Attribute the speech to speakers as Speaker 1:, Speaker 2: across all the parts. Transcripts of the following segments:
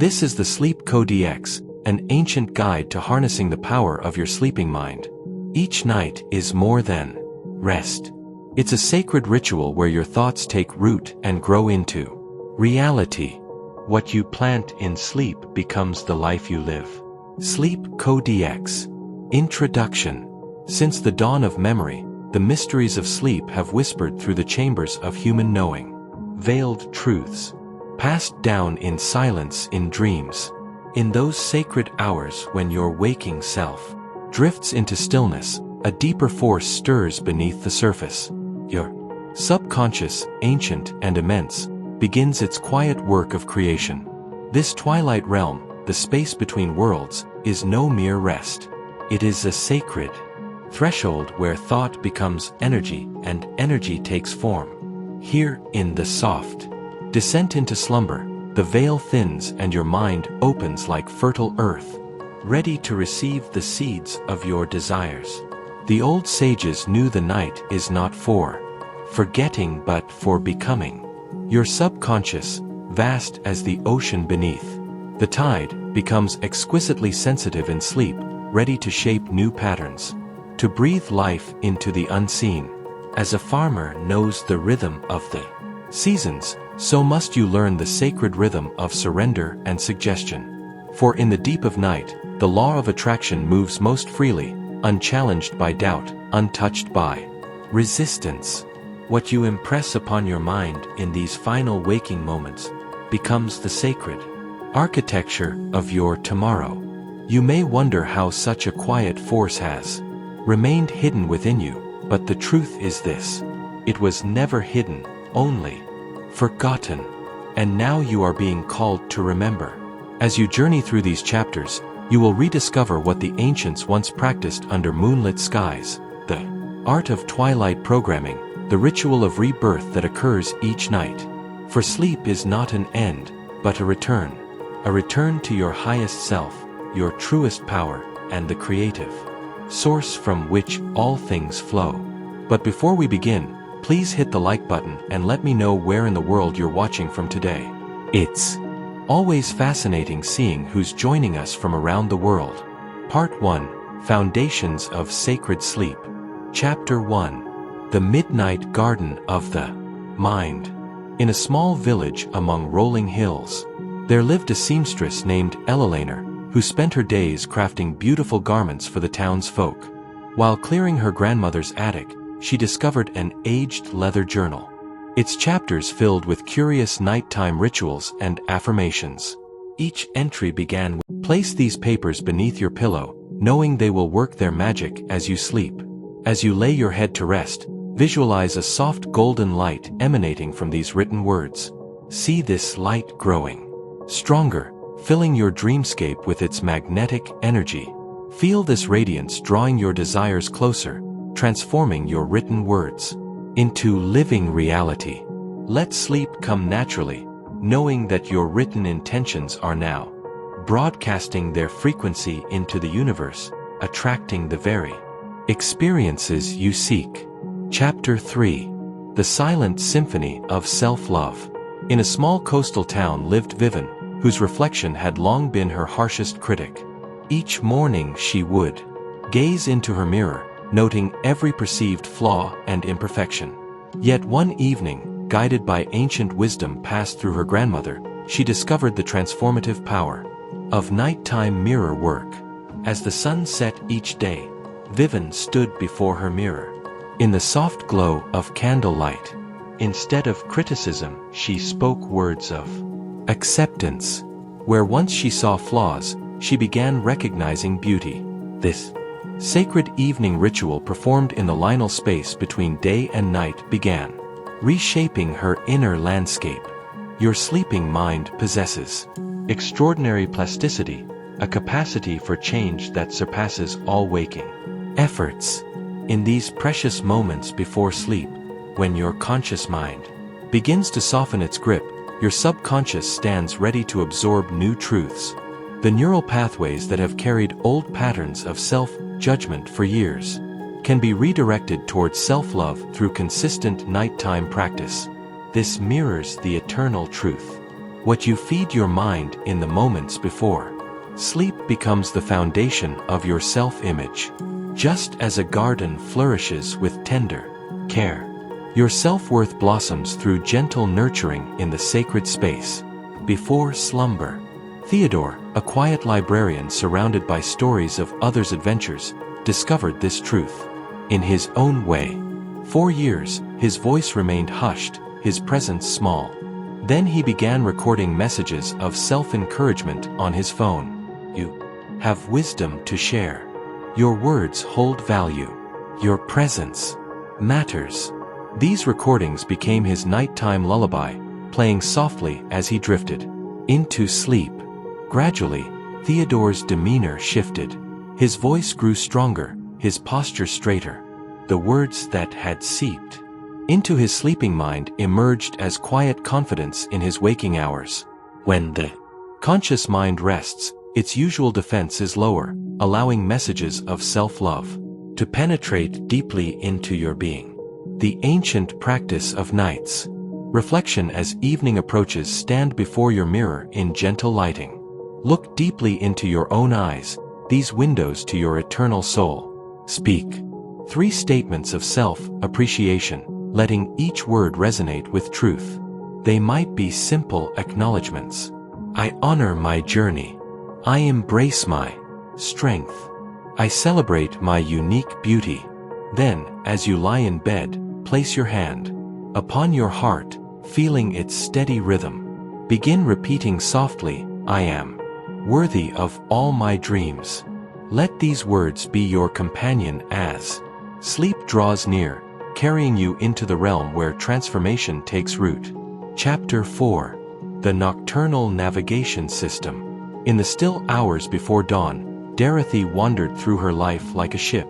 Speaker 1: This is the Sleep Codex, an ancient guide to harnessing the power of your sleeping mind. Each night is more than rest. It's a sacred ritual where your thoughts take root and grow into reality. What you plant in sleep becomes the life you live. Sleep Codex. Introduction. Since the dawn of memory, the mysteries of sleep have whispered through the chambers of human knowing. Veiled truths, passed down in silence in dreams. In those sacred hours when your waking self drifts into stillness, a deeper force stirs beneath the surface. Your subconscious, ancient and immense, begins its quiet work of creation. This twilight realm, the space between worlds, is no mere rest. It is a sacred threshold where thought becomes energy and energy takes form. Here, in the soft descent into slumber, the veil thins and your mind opens like fertile earth, ready to receive the seeds of your desires. The old sages knew the night is not for forgetting but for becoming. Your subconscious, vast as the ocean beneath the tide, becomes exquisitely sensitive in sleep, ready to shape new patterns, to breathe life into the unseen. As a farmer knows the rhythm of the seasons, so must you learn the sacred rhythm of surrender and suggestion. For in the deep of night, the law of attraction moves most freely, unchallenged by doubt, untouched by resistance. What you impress upon your mind in these final waking moments becomes the sacred architecture of your tomorrow. You may wonder how such a quiet force has remained hidden within you, but the truth is this: it was never hidden, only forgotten. And now you are being called to remember. As you journey through these chapters, you will rediscover what the ancients once practiced under moonlit skies, the art of twilight programming, the ritual of rebirth that occurs each night. For sleep is not an end, but a return to your highest self, your truest power, and the creative source from which all things flow. But before we begin, please hit the like button and let me know where in the world you're watching from today. It's always fascinating seeing who's joining us from around the world. Part 1, Foundations of Sacred Sleep. Chapter 1. The Midnight Garden of the Mind. In a small village among rolling hills, there lived a seamstress named Eleanor, who spent her days crafting beautiful garments for the town's folk. While clearing her grandmother's attic, she discovered an aged leather journal, its chapters filled with curious nighttime rituals and affirmations. Each entry began with, "Place these papers beneath your pillow, knowing they will work their magic as you sleep. As you lay your head to rest, visualize a soft golden light emanating from these written words. See this light growing stronger, filling your dreamscape with its magnetic energy. Feel this radiance drawing your desires closer, transforming your written words into living reality. Let sleep come naturally, knowing that your written intentions are now broadcasting their frequency into the universe, attracting the very experiences you seek." Chapter 3. The Silent Symphony of Self-Love. In a small coastal town lived Vivian, whose reflection had long been her harshest critic. Each morning she would gaze into her mirror, noting every perceived flaw and imperfection. Yet one evening, guided by ancient wisdom passed through her grandmother, she discovered the transformative power of nighttime mirror work. As the sun set each day, Vivian stood before her mirror. In the soft glow of candlelight, instead of criticism, she spoke words of acceptance. Where once she saw flaws, she began recognizing beauty. This sacred evening ritual performed in the liminal space between day and night began reshaping her inner landscape. Your sleeping mind possesses extraordinary plasticity, a capacity for change that surpasses all waking efforts. In these precious moments before sleep, when your conscious mind begins to soften its grip, your subconscious stands ready to absorb new truths. The neural pathways that have carried old patterns of self-judgment for years can be redirected towards self-love through consistent nighttime practice. This mirrors the eternal truth what you feed your mind in the moments before sleep becomes the foundation of your self-image. Just as a garden flourishes with tender care, your self-worth blossoms through gentle nurturing in the sacred space before slumber. Theodore, a quiet librarian surrounded by stories of others' adventures, discovered this truth. In his own way, 4 years, his voice remained hushed, his presence small. Then he began recording messages of self-encouragement on his phone. You have wisdom to share. Your words hold value. Your presence matters. These recordings became his nighttime lullaby, playing softly as he drifted into sleep. Gradually, Theodore's demeanor shifted. His voice grew stronger, his posture straighter. The words that had seeped into his sleeping mind emerged as quiet confidence in his waking hours. When the conscious mind rests, its usual defense is lower, allowing messages of self-love to penetrate deeply into your being. The ancient practice of nights. Reflection. As evening approaches, stand before your mirror in gentle lighting. Look deeply into your own eyes, these windows to your eternal soul. Speak 3 statements of self-appreciation, letting each word resonate with truth. They might be simple acknowledgments. I honor my journey. I embrace my strength. I celebrate my unique beauty. Then, as you lie in bed, place your hand upon your heart, feeling its steady rhythm. Begin repeating softly, I am worthy of all my dreams. Let these words be your companion as sleep draws near, carrying you into the realm where transformation takes root. Chapter 4. The Nocturnal Navigation System. In the still hours before dawn, Dorothy wandered through her life like a ship,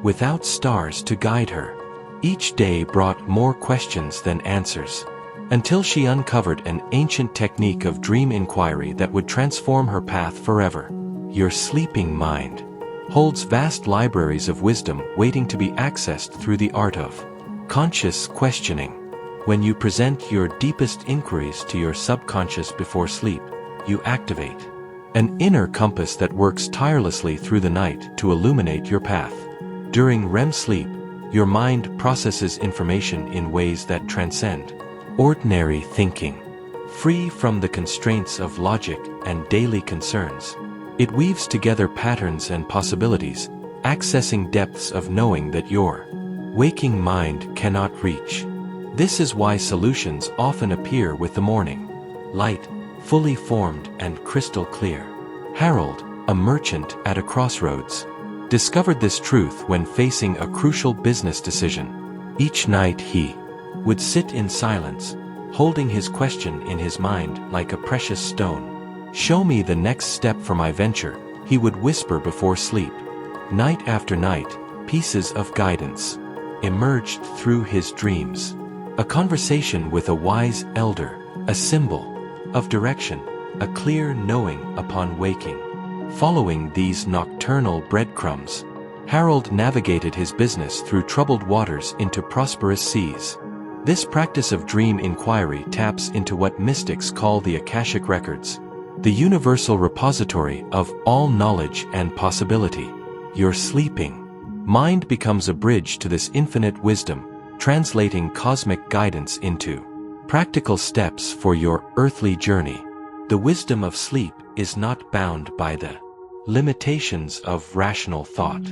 Speaker 1: without stars to guide her. Each day brought more questions than answers, until she uncovered an ancient technique of dream inquiry that would transform her path forever. Your sleeping mind holds vast libraries of wisdom waiting to be accessed through the art of conscious questioning. When you present your deepest inquiries to your subconscious before sleep, you activate an inner compass that works tirelessly through the night to illuminate your path. During REM sleep, your mind processes information in ways that transcend ordinary thinking. Free from the constraints of logic and daily concerns, it weaves together patterns and possibilities, accessing depths of knowing that your waking mind cannot reach. This is why solutions often appear with the morning light, fully formed and crystal clear. Harold, a merchant at a crossroads, discovered this truth when facing a crucial business decision. Each night he would sit in silence, holding his question in his mind like a precious stone. Show me the next step for my venture, he would whisper before sleep. Night after night, pieces of guidance emerged through his dreams. A conversation with a wise elder, a symbol of direction, a clear knowing upon waking. Following these nocturnal breadcrumbs, Harold navigated his business through troubled waters into prosperous seas. This practice of dream inquiry taps into what mystics call the Akashic Records, the universal repository of all knowledge and possibility. Your sleeping mind becomes a bridge to this infinite wisdom, translating cosmic guidance into practical steps for your earthly journey. The wisdom of sleep is not bound by the limitations of rational thought.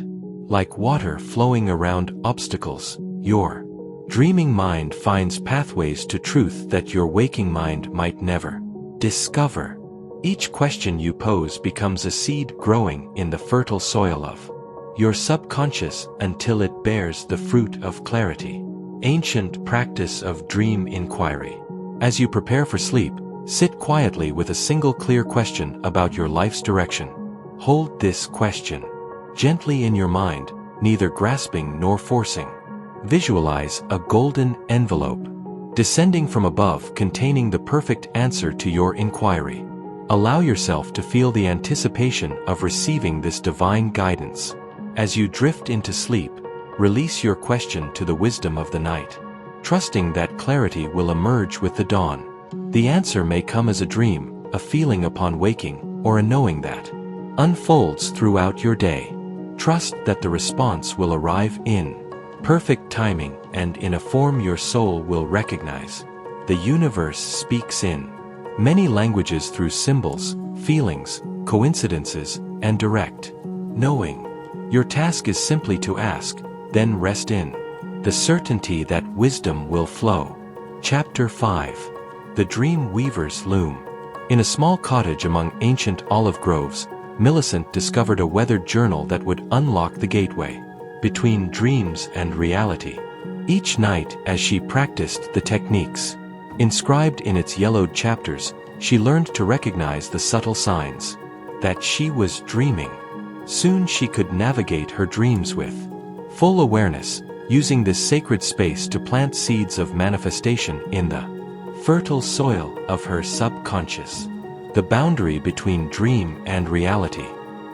Speaker 1: Like water flowing around obstacles, your dreaming mind finds pathways to truth that your waking mind might never discover. Each question you pose becomes a seed growing in the fertile soil of your subconscious until it bears the fruit of clarity. Ancient practice of dream inquiry. As you prepare for sleep, sit quietly with a single clear question about your life's direction. Hold this question gently in your mind, neither grasping nor forcing. Visualize a golden envelope descending from above containing the perfect answer to your inquiry. Allow yourself to feel the anticipation of receiving this divine guidance. As you drift into sleep, release your question to the wisdom of the night, trusting that clarity will emerge with the dawn. The answer may come as a dream, a feeling upon waking, or a knowing that unfolds throughout your day. Trust that the response will arrive in perfect timing and in a form your soul will recognize. The universe speaks in many languages through symbols, feelings, coincidences, and direct knowing. Your task is simply to ask, then rest in the certainty that wisdom will flow. Chapter 5. The Dream Weaver's Loom. In a small cottage among ancient olive groves, Millicent discovered a weathered journal that would unlock the gateway between dreams and reality. Each night, as she practiced the techniques inscribed in its yellowed chapters, she learned to recognize the subtle signs that she was dreaming. Soon she could navigate her dreams with full awareness, using this sacred space to plant seeds of manifestation in the fertile soil of her subconscious. The boundary between dream and reality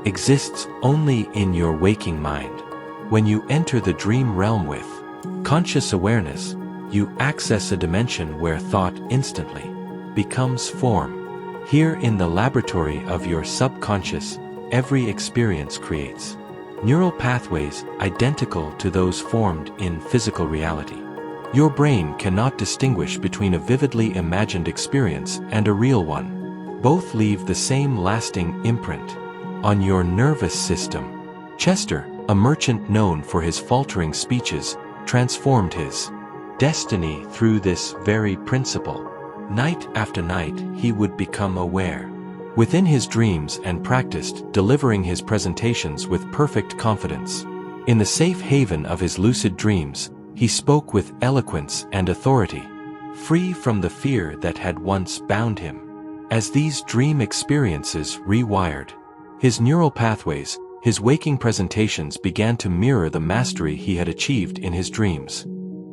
Speaker 1: exists only in your waking mind. When you enter the dream realm with conscious awareness, you access a dimension where thought instantly becomes form. Here in the laboratory of your subconscious, every experience creates neural pathways identical to those formed in physical reality. Your brain cannot distinguish between a vividly imagined experience and a real one. Both leave the same lasting imprint on your nervous system. Chester, a merchant known for his faltering speeches, transformed his destiny through this very principle. Night after night, he would become aware within his dreams and practiced delivering his presentations with perfect confidence. In the safe haven of his lucid dreams, he spoke with eloquence and authority, free from the fear that had once bound him. As these dream experiences rewired his neural pathways, his waking presentations began to mirror the mastery he had achieved in his dreams.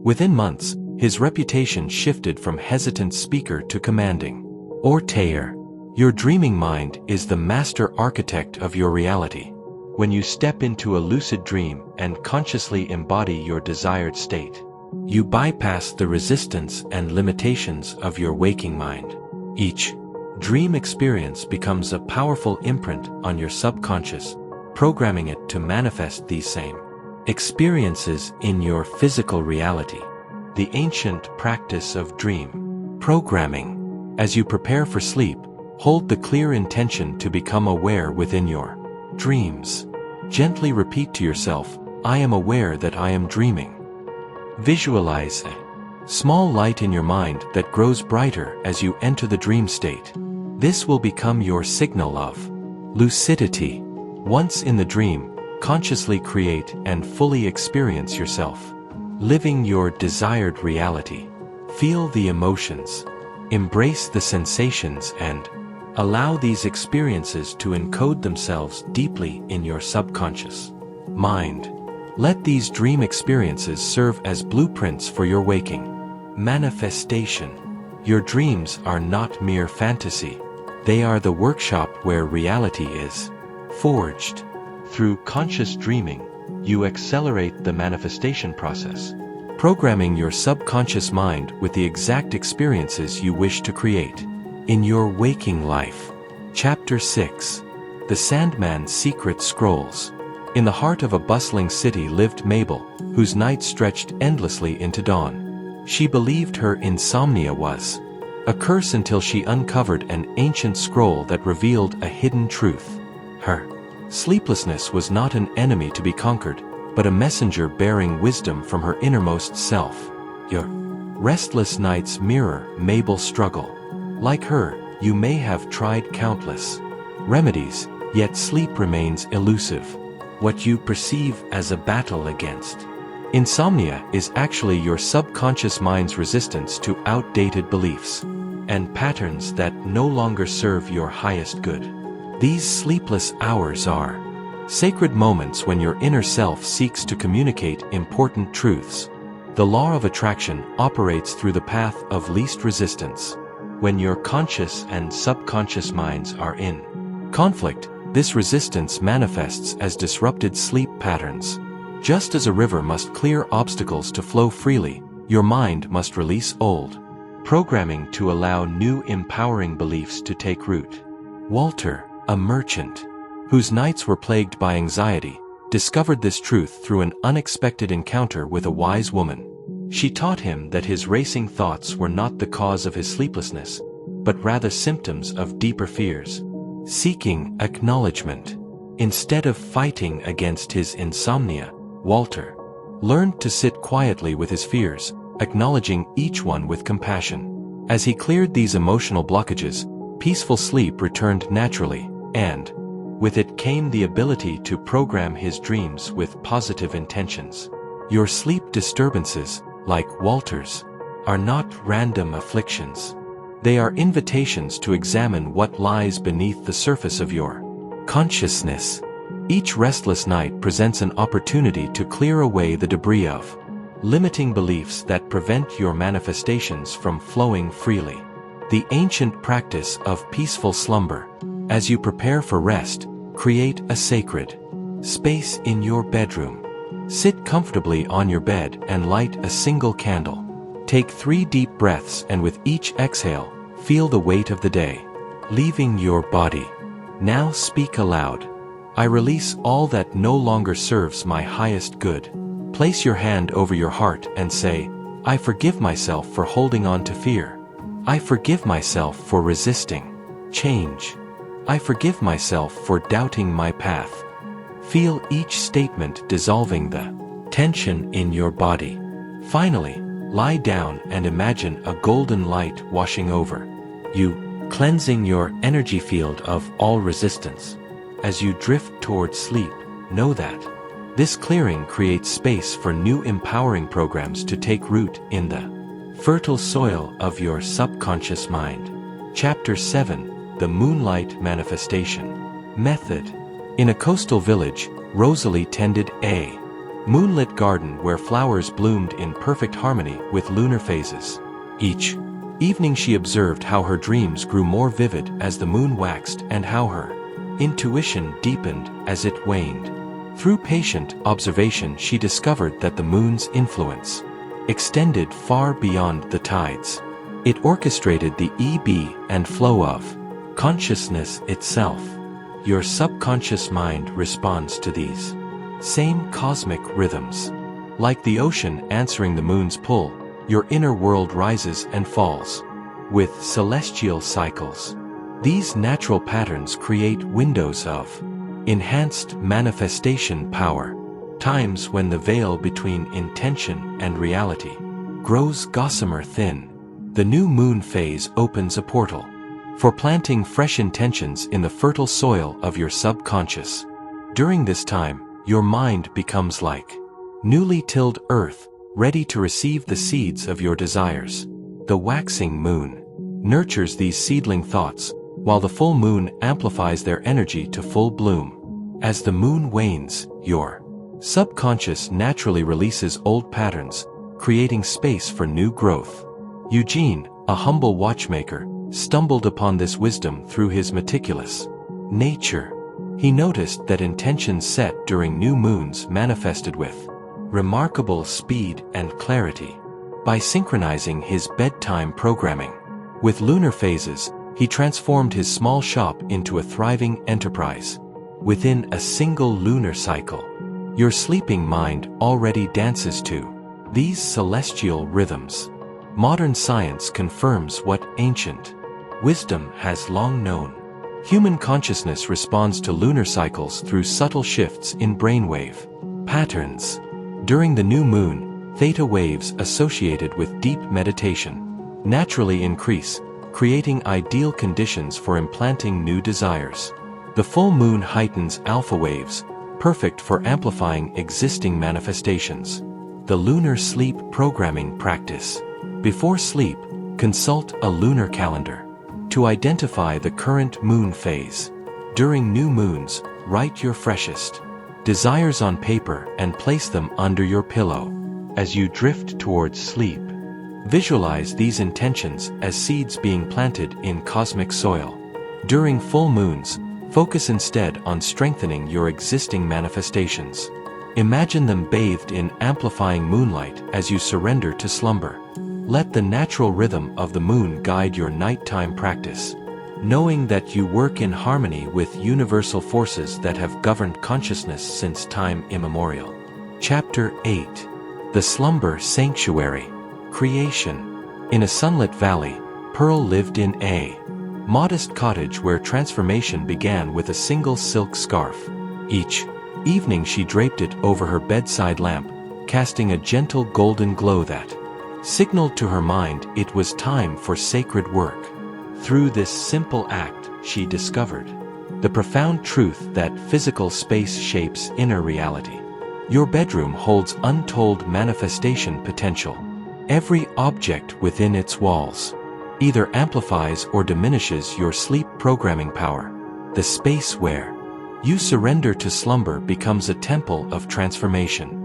Speaker 1: Within months, his reputation shifted from hesitant speaker to commanding orator. Your dreaming mind is the master architect of your reality. When you step into a lucid dream and consciously embody your desired state, you bypass the resistance and limitations of your waking mind. Each dream experience becomes a powerful imprint on your subconscious, programming it to manifest these same experiences in your physical reality. The ancient practice of dream programming. As you prepare for sleep, hold the clear intention to become aware within your dreams. Gently repeat to yourself, I am aware that I am dreaming. Visualize a small light in your mind that grows brighter as you enter the dream state. This will become your signal of lucidity. Once in the dream, consciously create and fully experience yourself living your desired reality. Feel the emotions, embrace the sensations, and allow these experiences to encode themselves deeply in your subconscious mind. Let these dream experiences serve as blueprints for your waking manifestation. Your dreams are not mere fantasy. They are the workshop where reality is forged. Through conscious dreaming, you accelerate the manifestation process, programming your subconscious mind with the exact experiences you wish to create in your waking life. Chapter 6. The Sandman's Secret Scrolls. In the heart of a bustling city lived Mabel, whose nights stretched endlessly into dawn. She believed her insomnia was a curse until she uncovered an ancient scroll that revealed a hidden truth. Her sleeplessness was not an enemy to be conquered, but a messenger bearing wisdom from her innermost self. Your restless nights mirror Mabel's struggle. Like her, you may have tried countless remedies, yet sleep remains elusive. What you perceive as a battle against insomnia is actually your subconscious mind's resistance to outdated beliefs and patterns that no longer serve your highest good. These sleepless hours are sacred moments when your inner self seeks to communicate important truths. The law of attraction operates through the path of least resistance. When your conscious and subconscious minds are in conflict, this resistance manifests as disrupted sleep patterns. Just as a river must clear obstacles to flow freely, your mind must release old programming to allow new empowering beliefs to take root. Walter, a merchant, whose nights were plagued by anxiety, discovered this truth through an unexpected encounter with a wise woman. She taught him that his racing thoughts were not the cause of his sleeplessness, but rather symptoms of deeper fears. Seeking acknowledgement. Instead of fighting against his insomnia, Walter learned to sit quietly with his fears, acknowledging each one with compassion. As he cleared these emotional blockages, peaceful sleep returned naturally, and with it came the ability to program his dreams with positive intentions. Your sleep disturbances, like Walter's, are not random afflictions. They are invitations to examine what lies beneath the surface of your consciousness. Each restless night presents an opportunity to clear away the debris of limiting beliefs that prevent your manifestations from flowing freely. The ancient practice of peaceful slumber. As you prepare for rest, create a sacred space in your bedroom. Sit comfortably on your bed and light a single candle. Take 3 deep breaths, and with each exhale, feel the weight of the day leaving your body. Now speak aloud. I release all that no longer serves my highest good. Place your hand over your heart and say, I forgive myself for holding on to fear. I forgive myself for resisting change. I forgive myself for doubting my path. Feel each statement dissolving the tension in your body. Finally, lie down and imagine a golden light washing over you, cleansing your energy field of all resistance. As you drift towards sleep, know that this clearing creates space for new empowering programs to take root in the fertile soil of your subconscious mind. Chapter 7. The Moonlight Manifestation Method. In a coastal village, Rosalie tended a moonlit garden where flowers bloomed in perfect harmony with lunar phases. Each evening she observed how her dreams grew more vivid as the moon waxed and how her intuition deepened as it waned. Through patient observation, she discovered that the moon's influence extended far beyond the tides. It orchestrated the ebb and flow of consciousness itself. Your subconscious mind responds to these same cosmic rhythms. Like the ocean answering the moon's pull, your inner world rises and falls with celestial cycles. These natural patterns create windows of enhanced manifestation power, times when the veil between intention and reality grows gossamer thin. The new moon phase opens a portal for planting fresh intentions in the fertile soil of your subconscious. During this time, your mind becomes like newly tilled earth, ready to receive the seeds of your desires. The waxing moon nurtures these seedling thoughts, while the full moon amplifies their energy to full bloom. As the moon wanes, your subconscious naturally releases old patterns, creating space for new growth. Eugene, a humble watchmaker, stumbled upon this wisdom through his meticulous nature. He noticed that intentions set during new moons manifested with remarkable speed and clarity. By synchronizing his bedtime programming with lunar phases, he transformed his small shop into a thriving enterprise. Within a single lunar cycle, your sleeping mind already dances to these celestial rhythms. Modern science confirms what ancient wisdom has long known. Human consciousness responds to lunar cycles through subtle shifts in brainwave patterns. During the new moon, theta waves associated with deep meditation naturally increase, creating ideal conditions for implanting new desires. The full moon heightens alpha waves, perfect for amplifying existing manifestations. The lunar sleep programming practice. Before sleep, consult a lunar calendar to identify the current moon phase. During new moons, write your freshest desires on paper and place them under your pillow. As you drift towards sleep, visualize these intentions as seeds being planted in cosmic soil. During full moons, focus instead on strengthening your existing manifestations. Imagine them bathed in amplifying moonlight as you surrender to slumber. Let the natural rhythm of the moon guide your nighttime practice, knowing that you work in harmony with universal forces that have governed consciousness since time immemorial. Chapter 8. The Slumber Sanctuary. Creation. In a sunlit valley, Pearl lived in a modest cottage where transformation began with a single silk scarf. Each evening she draped it over her bedside lamp, casting a gentle golden glow that signaled to her mind it was time for sacred work. Through this simple act, she discovered the profound truth that physical space shapes inner reality. Your bedroom holds untold manifestation potential. Every object within its walls either amplifies or diminishes your sleep programming power. The space where you surrender to slumber becomes a temple of transformation.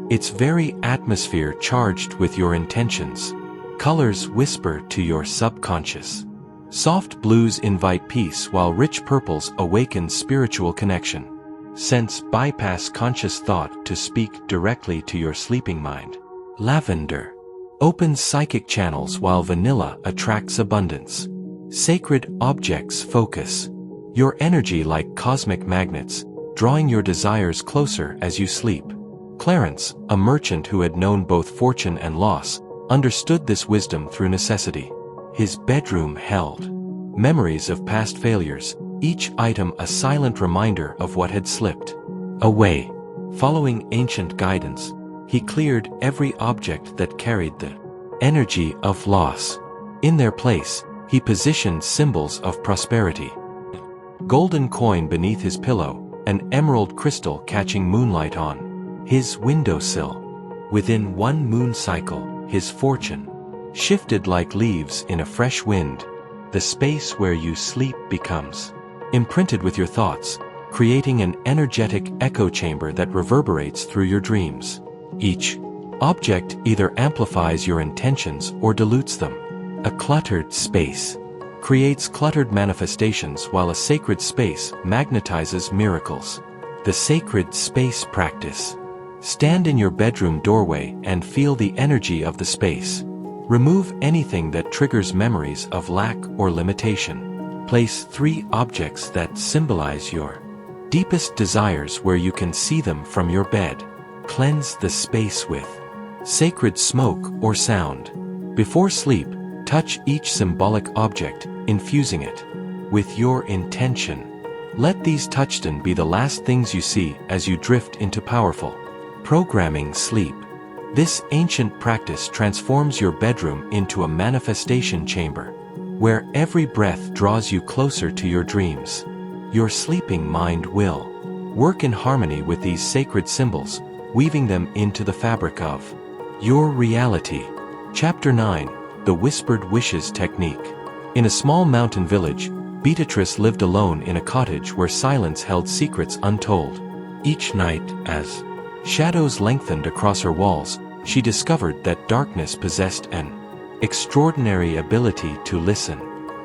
Speaker 1: Its very atmosphere charged with your intentions. Colors whisper to your subconscious. Soft blues invite peace while rich purples awaken spiritual connection. Scents bypass conscious thought to speak directly to your sleeping mind. Lavender opens psychic channels while vanilla attracts abundance. Sacred objects focus your energy like cosmic magnets, drawing your desires closer as you sleep. Clarence, a merchant who had known both fortune and loss, understood this wisdom through necessity. His bedroom held memories of past failures, each item a silent reminder of what had slipped away. Following ancient guidance, he cleared every object that carried the energy of loss. In their place, he positioned symbols of prosperity. Golden coin beneath his pillow, an emerald crystal catching moonlight on his windowsill. Within one moon cycle, his fortune shifted like leaves in a fresh wind. The space where you sleep becomes imprinted with your thoughts, creating an energetic echo chamber that reverberates through your dreams. Each object either amplifies your intentions or dilutes them. A cluttered space creates cluttered manifestations, while a sacred space magnetizes miracles. The sacred space practice. Stand in your bedroom doorway and feel the energy of the space. Remove anything that triggers memories of lack or limitation. Place 3 objects that symbolize your deepest desires where you can see them from your bed. Cleanse the space with sacred smoke or sound. Before sleep, touch each symbolic object, infusing it with your intention. Let these touchstones be the last things you see as you drift into powerful programming sleep. This ancient practice transforms your bedroom into a manifestation chamber, where every breath draws you closer to your dreams. Your sleeping mind will work in harmony with these sacred symbols, weaving them into the fabric of your reality. Chapter 9. The Whispered Wishes Technique. In a small mountain village, Beatrice lived alone in a cottage where silence held secrets untold. Each night, as shadows lengthened across her walls, she discovered that darkness possessed an extraordinary ability to listen.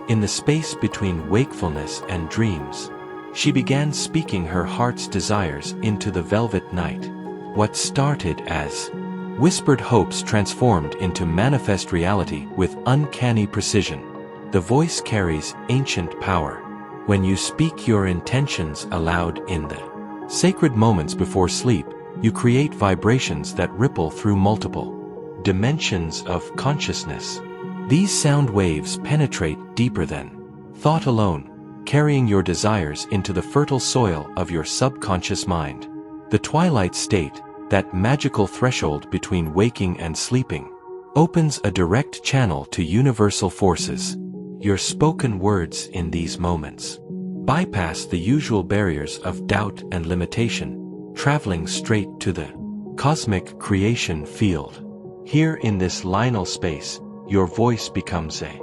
Speaker 1: In the space between wakefulness and dreams, she began speaking her heart's desires into the velvet night. What started as whispered hopes transformed into manifest reality with uncanny precision. The voice carries ancient power. When you speak your intentions aloud in the sacred moments before sleep, you create vibrations that ripple through multiple dimensions of consciousness. These sound waves penetrate deeper than thought alone, carrying your desires into the fertile soil of your subconscious mind. The twilight state, that magical threshold between waking and sleeping, opens a direct channel to universal forces. Your spoken words in these moments bypass the usual barriers of doubt and limitation, traveling straight to the cosmic creation field. Here in this liminal space, your voice becomes a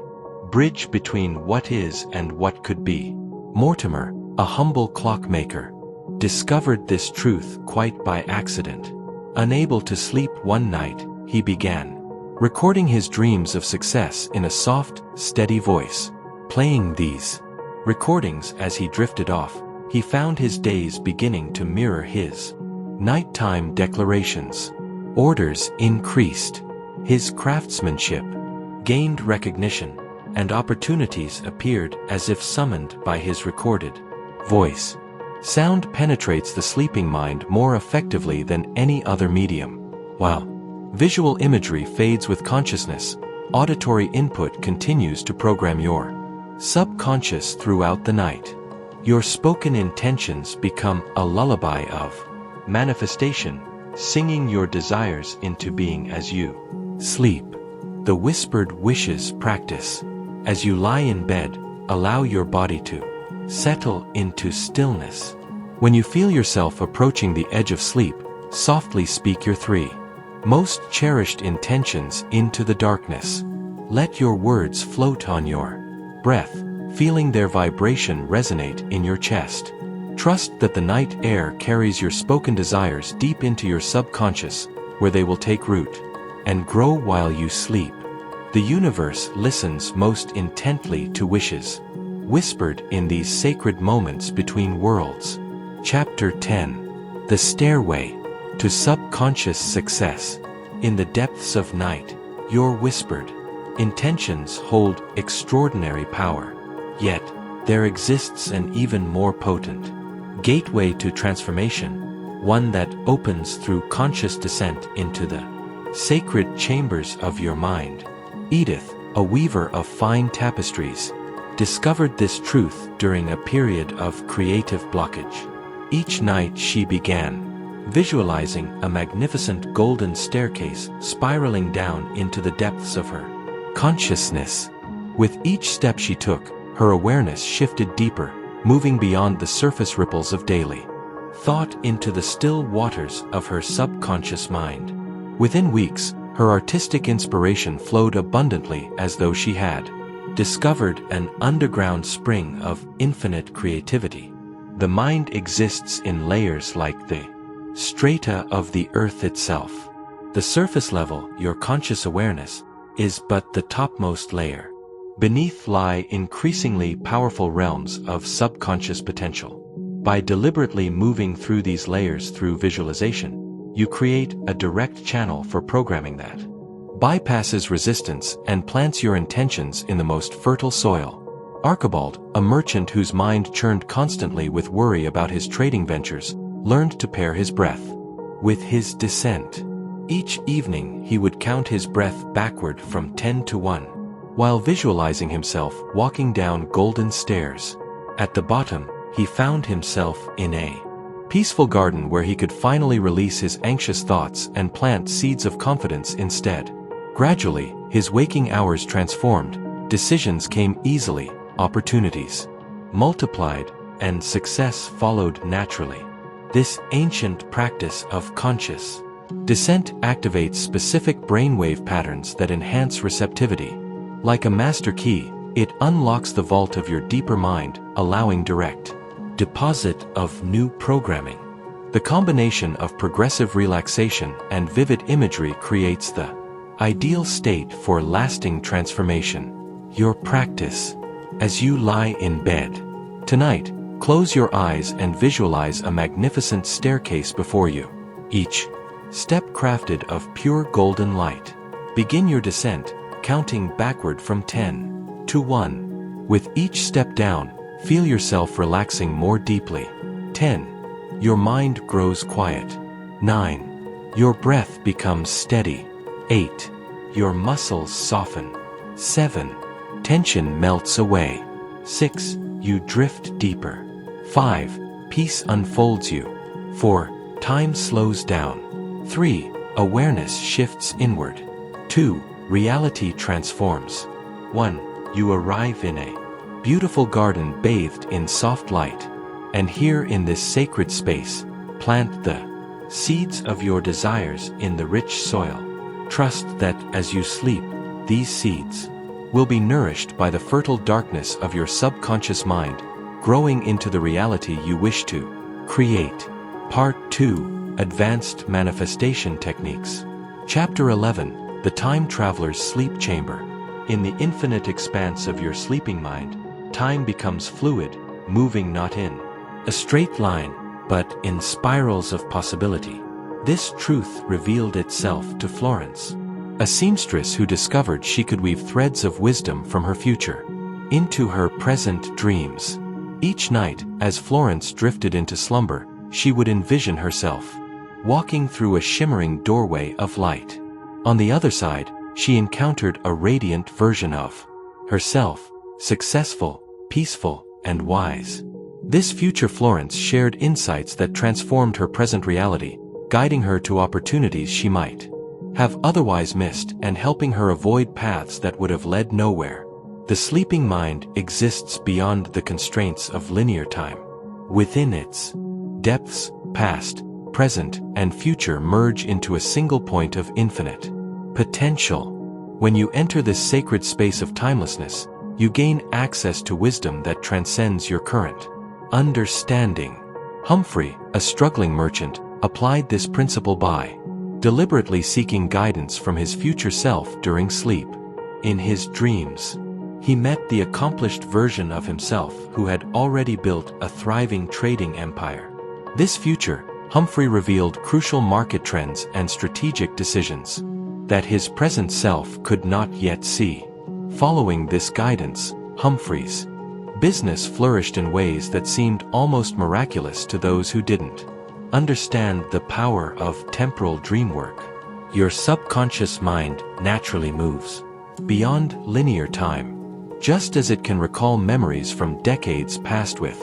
Speaker 1: bridge between what is and what could be. Mortimer, a humble clockmaker, discovered this truth quite by accident. Unable to sleep one night, he began recording his dreams of success in a soft, steady voice. Playing these recordings as he drifted off, he found his days beginning to mirror his nighttime declarations. Orders increased. His craftsmanship gained recognition, and opportunities appeared as if summoned by his recorded voice. Sound penetrates the sleeping mind more effectively than any other medium. While visual imagery fades with consciousness, auditory input continues to program your subconscious throughout the night. Your spoken intentions become a lullaby of manifestation, singing your desires into being as you sleep. The whispered wishes practice. As you lie in bed, allow your body to settle into stillness. When you feel yourself approaching the edge of sleep, softly speak your 3 most cherished intentions into the darkness. Let your words float on your breath, feeling their vibration resonate in your chest. Trust that the night air carries your spoken desires deep into your subconscious, where they will take root and grow while you sleep. The universe listens most intently to wishes whispered in these sacred moments between worlds. Chapter 10. The Stairway to Subconscious Success. In the depths of night, your whispered intentions hold extraordinary power. Yet, there exists an even more potent gateway to transformation, one that opens through conscious descent into the sacred chambers of your mind. Edith, a weaver of fine tapestries, discovered this truth during a period of creative blockage. Each night she began visualizing a magnificent golden staircase spiraling down into the depths of her consciousness. With each step she took, her awareness shifted deeper, moving beyond the surface ripples of daily thought into the still waters of her subconscious mind. Within weeks, her artistic inspiration flowed abundantly as though she had discovered an underground spring of infinite creativity. The mind exists in layers like the strata of the earth itself. The surface level, your conscious awareness, is but the topmost layer. Beneath lie increasingly powerful realms of subconscious potential. By deliberately moving through these layers through visualization, you create a direct channel for programming that bypasses resistance and plants your intentions in the most fertile soil. Archibald, a merchant whose mind churned constantly with worry about his trading ventures, learned to pair his breath with his descent. Each evening he would count his breath backward from 10 to 1, while visualizing himself walking down golden stairs. At the bottom, he found himself in a peaceful garden where he could finally release his anxious thoughts and plant seeds of confidence instead. Gradually, his waking hours transformed, decisions came easily, opportunities multiplied, and success followed naturally. This ancient practice of conscious descent activates specific brainwave patterns that enhance receptivity. Like a master key, it unlocks the vault of your deeper mind, allowing direct deposit of new programming. The combination of progressive relaxation and vivid imagery creates the ideal state for lasting transformation. Your practice. As you lie in bed tonight, close your eyes and visualize a magnificent staircase before you. Each step crafted of pure golden light. Begin your descent, counting backward from 10 to 1. With each step down, feel yourself relaxing more deeply. 10. Your mind grows quiet. 9. Your breath becomes steady. 8. Your muscles soften. 7. Tension melts away. 6. You drift deeper. 5. Peace unfolds you. 4. Time slows down. 3. Awareness shifts inward. 2. Reality transforms. 1. You arrive in a beautiful garden bathed in soft light. And here in this sacred space, plant the seeds of your desires in the rich soil. Trust that as you sleep, these seeds will be nourished by the fertile darkness of your subconscious mind, growing into the reality you wish to create. Part 2. Advanced Manifestation Techniques. Chapter 11. The Time Traveler's Sleep Chamber. In the infinite expanse of your sleeping mind, time becomes fluid, moving not in a straight line, but in spirals of possibility. This truth revealed itself to Florence, a seamstress who discovered she could weave threads of wisdom from her future into her present dreams. Each night, as Florence drifted into slumber, she would envision herself walking through a shimmering doorway of light. On the other side, she encountered a radiant version of herself, successful, peaceful, and wise. This future Florence shared insights that transformed her present reality, guiding her to opportunities she might have otherwise missed and helping her avoid paths that would have led nowhere. The sleeping mind exists beyond the constraints of linear time. Within its depths, past, present, and future merge into a single point of infinite potential. When you enter this sacred space of timelessness, you gain access to wisdom that transcends your current understanding. Humphrey, a struggling merchant, applied this principle by deliberately seeking guidance from his future self during sleep. In his dreams, he met the accomplished version of himself who had already built a thriving trading empire. This future, Humphrey revealed crucial market trends and strategic decisions that his present self could not yet see. Following this guidance, Humphrey's business flourished in ways that seemed almost miraculous to those who didn't understand the power of temporal dream work. Your subconscious mind naturally moves beyond linear time. Just as it can recall memories from decades past with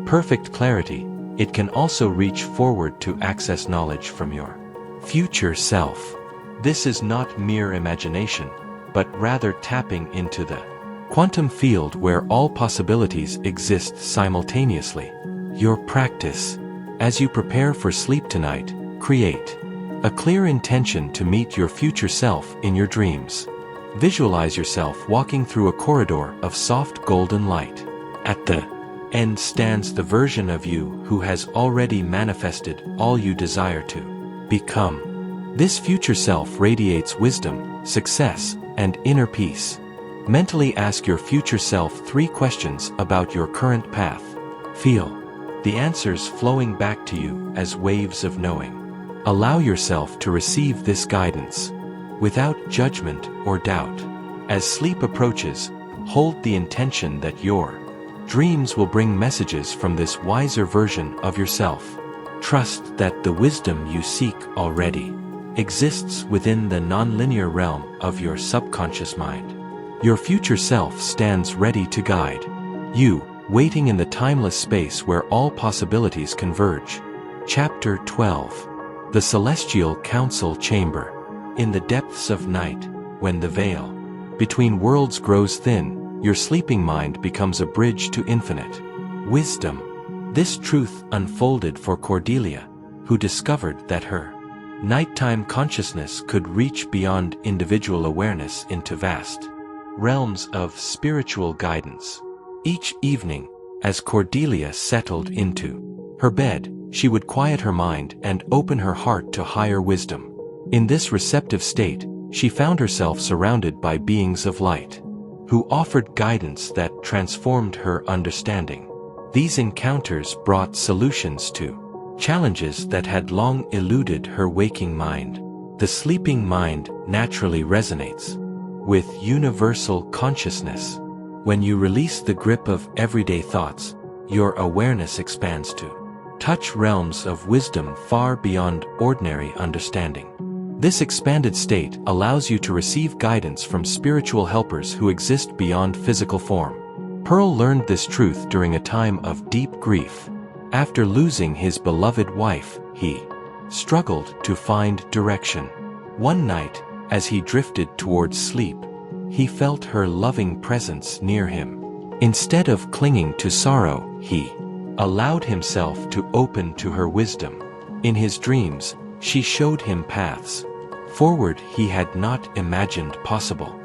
Speaker 1: perfect clarity, it can also reach forward to access knowledge from your future self. This is not mere imagination, but rather tapping into the quantum field where all possibilities exist simultaneously. Your practice. As you prepare for sleep tonight, create a clear intention to meet your future self in your dreams. Visualize yourself walking through a corridor of soft golden light. At the end stands the version of you who has already manifested all you desire to become. This future self radiates wisdom, success, and inner peace. Mentally ask your future self 3 questions about your current path. Feel the answers flowing back to you as waves of knowing. Allow yourself to receive this guidance without judgment or doubt. As sleep approaches, hold the intention that your dreams will bring messages from this wiser version of yourself. Trust that the wisdom you seek already exists within the nonlinear realm of your subconscious mind. Your future self stands ready to guide you, waiting in the timeless space where all possibilities converge. Chapter 12. The Celestial Council Chamber. In the depths of night, when the veil between worlds grows thin, your sleeping mind becomes a bridge to infinite wisdom. This truth unfolded for Cordelia, who discovered that her nighttime consciousness could reach beyond individual awareness into vast realms of spiritual guidance. Each evening, as Cordelia settled into her bed, she would quiet her mind and open her heart to higher wisdom. In this receptive state, she found herself surrounded by beings of light, who offered guidance that transformed her understanding. These encounters brought solutions to challenges that had long eluded her waking mind. The sleeping mind naturally resonates with universal consciousness. When you release the grip of everyday thoughts, your awareness expands to touch realms of wisdom far beyond ordinary understanding. This expanded state allows you to receive guidance from spiritual helpers who exist beyond physical form. Pearl learned this truth during a time of deep grief. After losing his beloved wife, he struggled to find direction. One night, as he drifted towards sleep, he felt her loving presence near him. Instead of clinging to sorrow, he allowed himself to open to her wisdom. In his dreams, she showed him paths forward he had not imagined possible.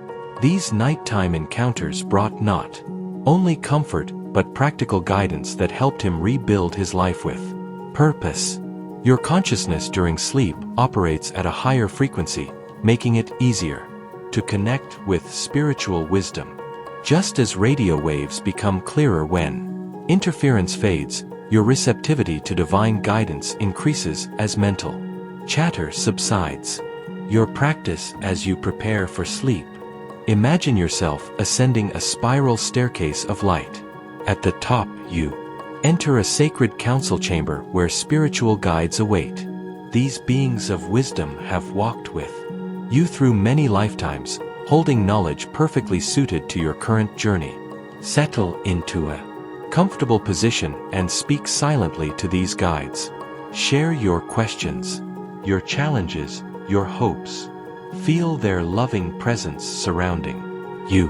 Speaker 1: These nighttime encounters brought not only comfort but practical guidance that helped him rebuild his life with purpose. Your consciousness during sleep operates at a higher frequency, making it easier to connect with spiritual wisdom. Just as radio waves become clearer when interference fades, your receptivity to divine guidance increases as mental chatter subsides. Your practice as you prepare for sleep. Imagine yourself ascending a spiral staircase of light. At the top, you enter a sacred council chamber where spiritual guides await. These beings of wisdom have walked with you through many lifetimes, holding knowledge perfectly suited to your current journey. Settle into a comfortable position and speak silently to these guides. Share your questions, your challenges, your hopes. Feel their loving presence surrounding you.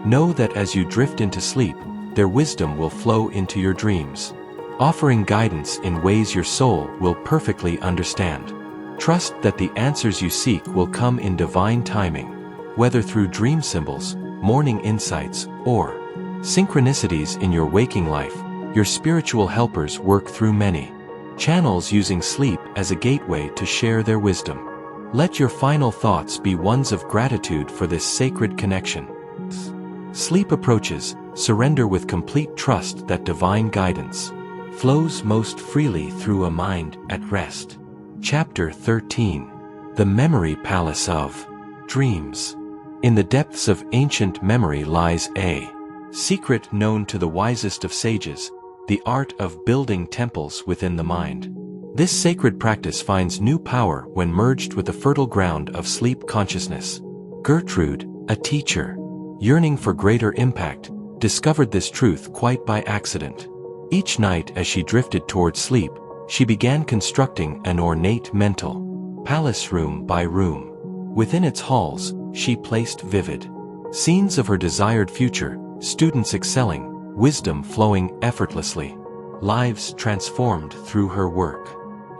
Speaker 1: Know that as you drift into sleep, their wisdom will flow into your dreams, offering guidance in ways your soul will perfectly understand. Trust that the answers you seek will come in divine timing, whether through dream symbols, morning insights, or synchronicities in your waking life. Your spiritual helpers work through many channels, using sleep as a gateway to share their wisdom. Let your final thoughts be ones of gratitude for this sacred connection. Sleep approaches, surrender with complete trust that divine guidance flows most freely through a mind at rest. Chapter 13. The Memory Palace of Dreams. In the depths of ancient memory lies a secret known to the wisest of sages, the art of building temples within the mind. This sacred practice finds new power when merged with the fertile ground of sleep consciousness. Gertrude, a teacher yearning for greater impact, discovered this truth quite by accident. Each night as she drifted toward sleep, she began constructing an ornate mental palace room by room. Within its halls, she placed vivid scenes of her desired future, students excelling, wisdom flowing effortlessly, lives transformed through her work.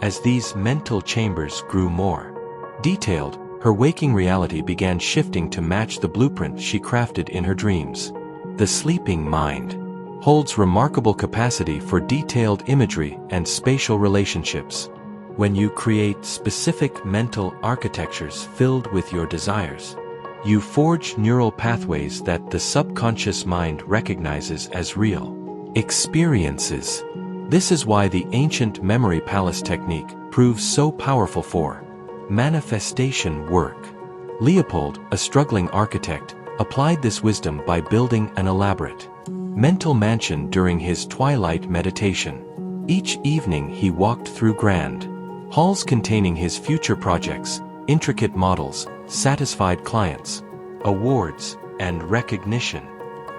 Speaker 1: As these mental chambers grew more detailed, her waking reality began shifting to match the blueprint she crafted in her dreams. The sleeping mind holds remarkable capacity for detailed imagery and spatial relationships. When you create specific mental architectures filled with your desires, you forge neural pathways that the subconscious mind recognizes as real experiences. This is why the ancient memory palace technique proves so powerful for manifestation work. Leopold, a struggling architect, applied this wisdom by building an elaborate mental mansion during his twilight meditation. Each evening he walked through grand halls containing his future projects, intricate models, satisfied clients, awards, and recognition.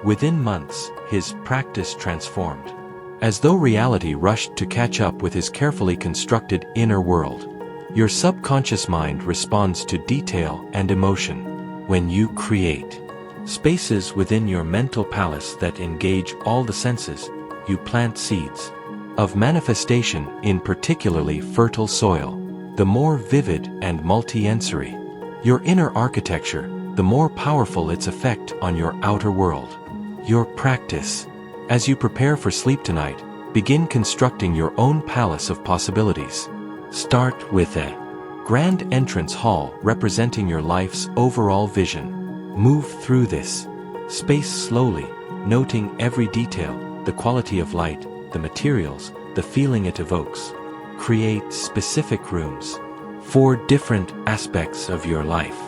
Speaker 1: Within months, his practice transformed, as though reality rushed to catch up with his carefully constructed inner world. Your subconscious mind responds to detail and emotion. When you create spaces within your mental palace that engage all the senses, you plant seeds of manifestation in particularly fertile soil. The more vivid and multi-sensory your inner architecture, the more powerful its effect on your outer world. Your practice. As you prepare for sleep tonight, begin constructing your own palace of possibilities. Start with a grand entrance hall representing your life's overall vision. Move through this space slowly, noting every detail, the quality of light, the materials, the feeling it evokes. Create specific rooms for different aspects of your life: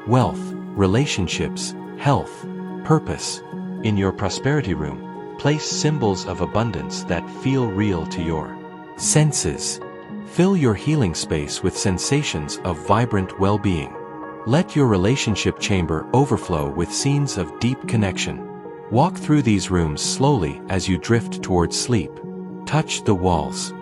Speaker 1: wealth, relationships, health, purpose. In your prosperity room, place symbols of abundance that feel real to your senses. Fill your healing space with sensations of vibrant well-being. Let your relationship chamber overflow with scenes of deep connection. Walk through these rooms slowly as you drift towards sleep. Touch the walls.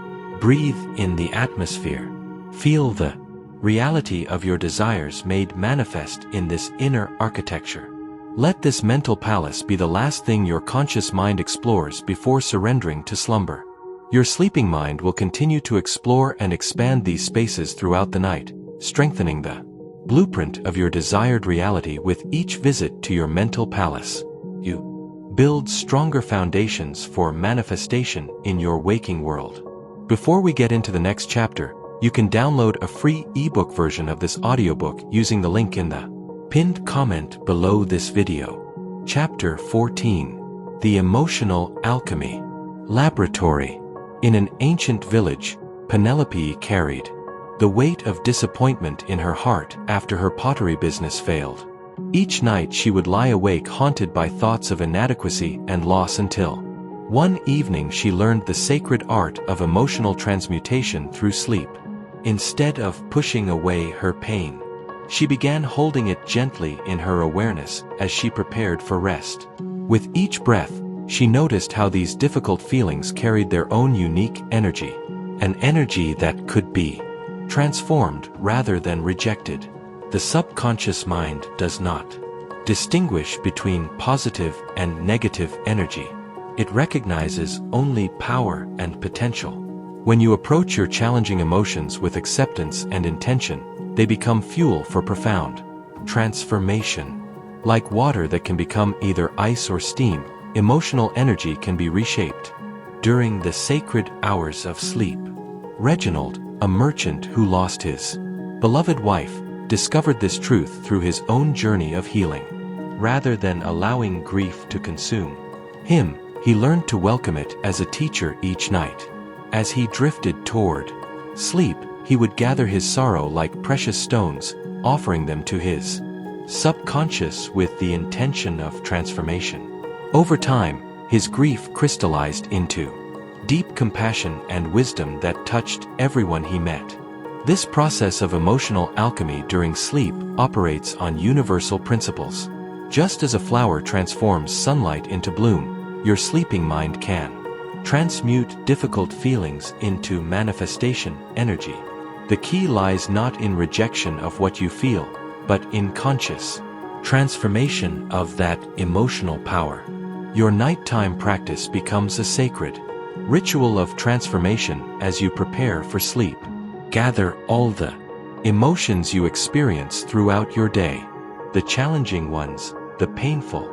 Speaker 1: Breathe in the atmosphere. Feel the reality of your desires made manifest in this inner architecture. Let this mental palace be the last thing your conscious mind explores before surrendering to slumber. Your sleeping mind will continue to explore and expand these spaces throughout the night, strengthening the blueprint of your desired reality with each visit to your mental palace. You build stronger foundations for manifestation in your waking world. Before we get into the next chapter, you can download a free ebook version of this audiobook using the link in the pinned comment below this video. Chapter 14. The Emotional Alchemy Laboratory. In an ancient village, Penelope carried the weight of disappointment in her heart after her pottery business failed. Each night she would lie awake haunted by thoughts of inadequacy and loss until one evening she learned the sacred art of emotional transmutation through sleep. Instead of pushing away her pain, she began holding it gently in her awareness as she prepared for rest. With each breath, she noticed how these difficult feelings carried their own unique energy, an energy that could be transformed rather than rejected. The subconscious mind does not distinguish between positive and negative energy. It recognizes only power and potential. When you approach your challenging emotions with acceptance and intention, they become fuel for profound transformation. Like water that can become either ice or steam, emotional energy can be reshaped. During the sacred hours of sleep, Reginald, a merchant who lost his beloved wife, discovered this truth through his own journey of healing. Rather than allowing grief to consume him, he learned to welcome it as a teacher each night. As he drifted toward sleep, he would gather his sorrow like precious stones, offering them to his subconscious with the intention of transformation. Over time, his grief crystallized into deep compassion and wisdom that touched everyone he met. This process of emotional alchemy during sleep operates on universal principles. Just as a flower transforms sunlight into bloom, your sleeping mind can transmute difficult feelings into manifestation energy. The key lies not in rejection of what you feel, but in conscious transformation of that emotional power. Your nighttime practice becomes a sacred ritual of transformation as you prepare for sleep. Gather all the emotions you experience throughout your day, the challenging ones, the painful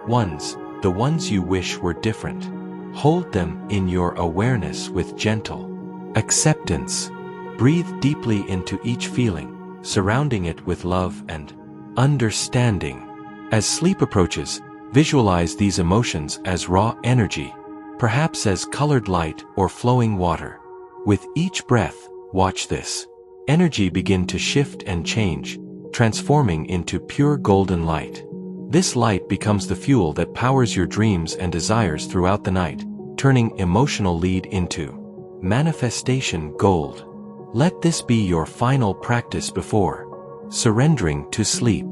Speaker 1: ones, the ones you wish were different. Hold them in your awareness with gentle acceptance. Breathe deeply into each feeling, surrounding it with love and understanding. As sleep approaches, visualize these emotions as raw energy, perhaps as colored light or flowing water. With each breath, watch this energy begin to shift and change, transforming into pure golden light. This light becomes the fuel that powers your dreams and desires throughout the night, turning emotional lead into manifestation gold. Let this be your final practice before surrendering to sleep.